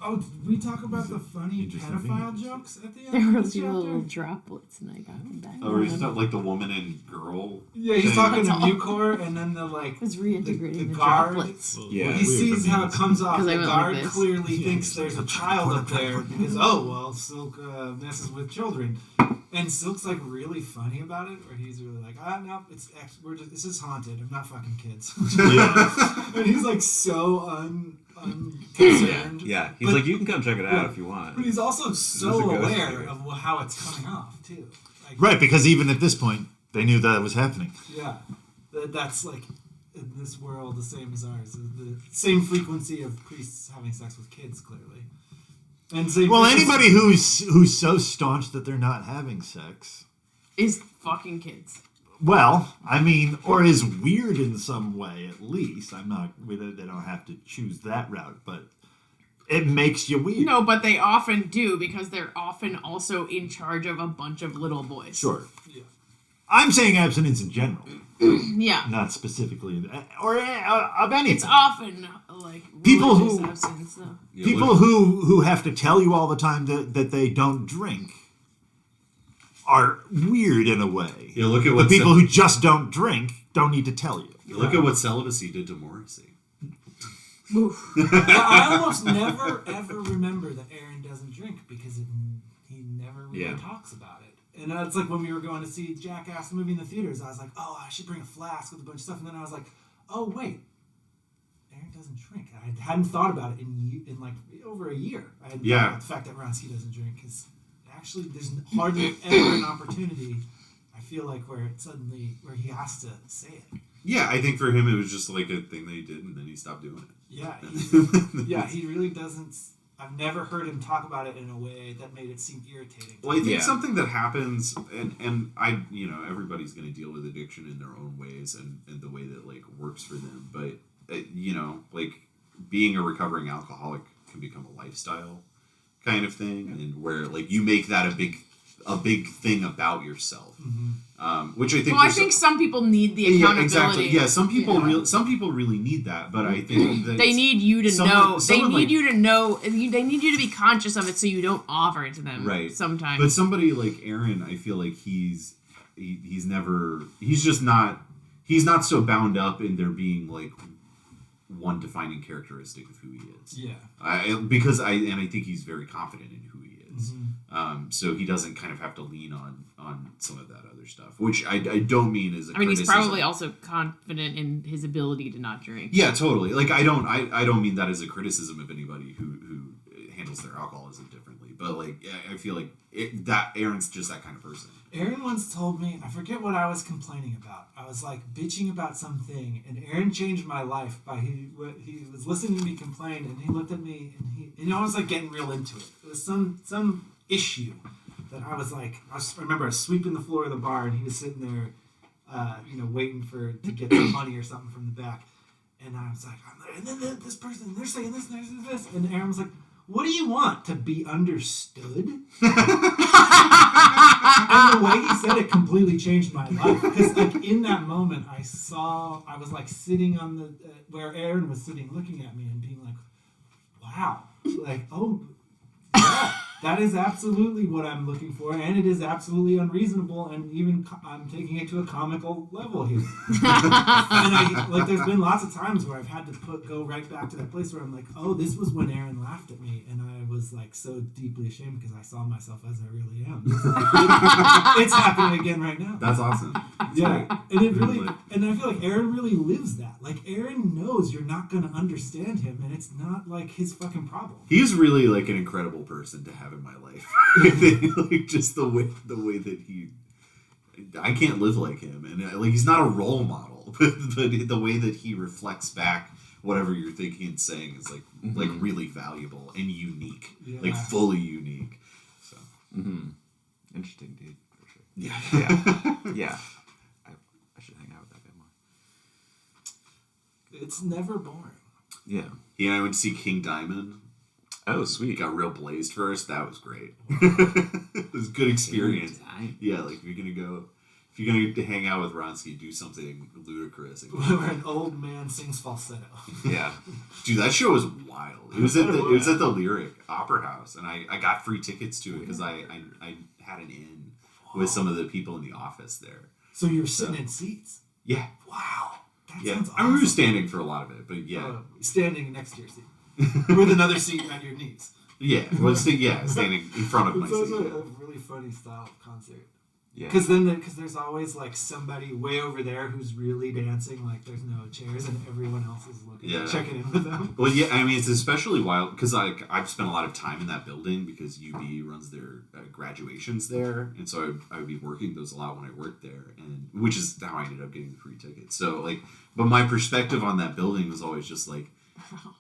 Oh, did we talk about the funny Interesting pedophile thing. jokes at the end There of were this these little chapter? droplets, and I got them back. Or is that like the woman and girl? Yeah, he's thing? talking to That's all. Mucor, and then the like. It was reintegrating the the, guard- droplets. Yeah. He sees how it comes off. 'Cause I The went like guard this. clearly thinks there's a child up there because Silk messes with children, and Silk's like really funny about it, where he's really like, no, this is haunted. I'm not fucking kids. And he's like so unconcerned. Yeah, he's But- like, you can come check it out yeah. if you want. But he's also so There's a ghost aware lady. of how it's coming off too. Like, Right, because even at this point, they knew that was happening. Yeah, that's like in this world the same as ours. The same frequency of priests having sex with kids, clearly. And same anybody who's so staunch that they're not having sex is fucking kids. Well, I mean, or is weird in some way, at least. I'm not. They don't have to choose that route, but it makes you weird. No, but they often do because they're often also in charge of a bunch of little boys. Sure. Yeah. I'm saying abstinence in general. Yeah. Not specifically, or of anything. It's often like people religious who abstinence, though. Yeah, people who have to tell you all the time that they don't drink are weird in a way. Yeah, look at The what people who just don't drink don't need to tell you. look at what celibacy did to Morrissey. Well, I almost never ever remember that Aaron doesn't drink because he never really talks about it. And it's like when we were going to see Jackass the movie in the theaters, I was like, oh, I should bring a flask with a bunch of stuff. And then I was like, oh, wait, Aaron doesn't drink. I hadn't thought about it in like over a year. I hadn't thought about the fact that Ronsky doesn't drink because actually there's hardly ever an opportunity, I feel like, where he has to say it. Yeah, I think for him it was just like a thing that he did and then he stopped doing it. Yeah, he really doesn't. I've never heard him talk about it in a way that made it seem irritating. Well, I think something that happens, and I, everybody's going to deal with addiction in their own ways and the way that like works for them. But like being a recovering alcoholic can become a lifestyle kind of thing, and where like you make that a big thing about yourself, which I think. Well, I think some people need the accountability. Yeah, exactly. Yeah, some people really need that, but I think that they need you to know. They need you to know. They need you to be conscious of it so you don't offer it to them. Right. Sometimes. But somebody like Aaron, I feel like he's not so bound up in there being like one defining characteristic of who he is. Yeah. I think he's very confident in who he is. So he doesn't kind of have to lean on some of that other stuff, which I don't mean as a criticism. He's probably also confident in his ability to not drink. Yeah, totally. Like I don't mean that as a criticism of anybody who handles their alcoholism differently, but like I feel like that Aaron's just that kind of person. Aaron once told me, I forget what I was complaining about. I was like bitching about something, and Aaron changed my life by he was listening to me complain, and he looked at me, and I was like getting real into it. It was some issue that I was like, I remember I was sweeping the floor of the bar, and he was sitting there, waiting to get some money or something from the back, and I was like, and then this person, they're saying this, and this, and Aaron was like, what do you want? To be understood? And the way he said it completely changed my life. Because like in that moment, I was like sitting on the, where Aaron was sitting looking at me and being like, wow. Like, oh, yeah, that is absolutely what I'm looking for. And it is absolutely unreasonable. And even I'm taking it to a comical level here. And there's been lots of times where I've had to go right back to that place where I'm like, oh, this was when Aaron laughed at me. And I was like so deeply ashamed because I saw myself as I really am. It's happening again right now. That's awesome. Yeah. And it really, and I feel like Aaron really lives that. Like Aaron knows you're not going to understand him and it's not like his fucking problem. He's really like an incredible person to have in my life. I think, like just the way that I can't live like him, and like he's not a role model, but the way that he reflects back whatever you're thinking and saying is like really valuable and unique, like fully unique. So Interesting dude, for sure. Yeah. I should hang out with that guy more. It's never boring. Yeah. He and I went to see King Diamond. Oh, sweet. Got real blazed first. That was great. It was a good experience. Yeah, like if you're gonna hang out with Ronsky, do something ludicrous. Where an old man sings falsetto. Yeah, dude, that show was wild. It was at the Lyric Opera House, and I got free tickets to it because I had an in with some of the people in the office there. So you were sitting in seats. Yeah. Wow. That Yeah. sounds awesome. I mean, we were standing for a lot of it, but yeah. Standing next to your seat. With another seat at your knees. Yeah. Well, standing in front of my It's also seat. a really funny style of concert. Yeah. Because there's always like somebody way over there who's really dancing, like there's no chairs and everyone else is looking. Yeah. checking in with them. Well, yeah, I mean, it's especially wild because like I've spent a lot of time in that building because UB runs their graduations there, and so I would be working those a lot when I worked there, and which is how I ended up getting the free tickets. So like, but my perspective on that building was always just like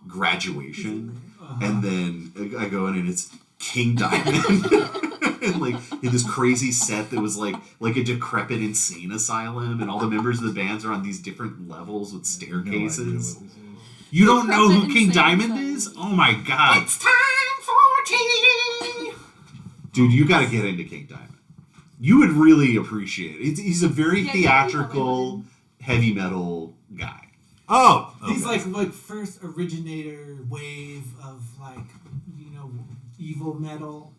graduation, and then I go in and it's King Diamond. And like in this crazy set that was like a decrepit insane asylum, and all the members of the bands are on these different levels with staircases. You don't know who King Diamond is? Oh my god! It's time for tea. Dude, you got to get into King Diamond. You would really appreciate it. He's a very theatrical, heavy metal guy. Oh, okay. He's like first originator wave of like evil metal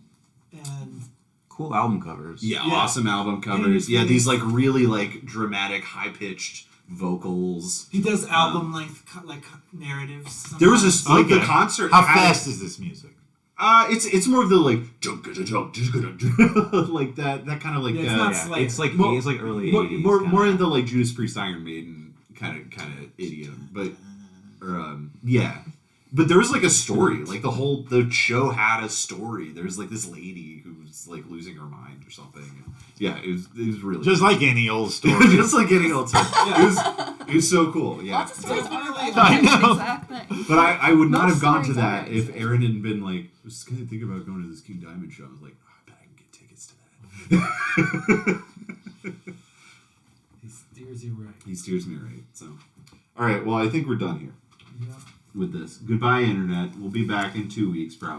and Cool album covers. Yeah, awesome album covers. Yeah, these like really like dramatic, high pitched vocals. he does album length like narratives. Sometimes. There was this like the concert. How fast is this music? It's more of the like like that kind of like Yeah, it's not slang. It's like More- it's like early more, 80s. more in the like Judas Priest, Iron Maiden kind of idiom, but yeah. But there was like a story, like the show had a story. There's like this lady who was like losing her mind or something. And, yeah, it was really Just like any old story. just like any old story. It was so cool. Yeah, Lots of stories about your life. I know. Exact thing. but I would not Most have gone to stories that are if Aaron hadn't been like, I was kind of thinking about going to this King Diamond show. I was like, oh, I bet I can get tickets to that. He steers you right. He steers me right. So, all right. Well, I think we're done here Yeah. with this. Goodbye, internet. We'll be back in 2 weeks, probably.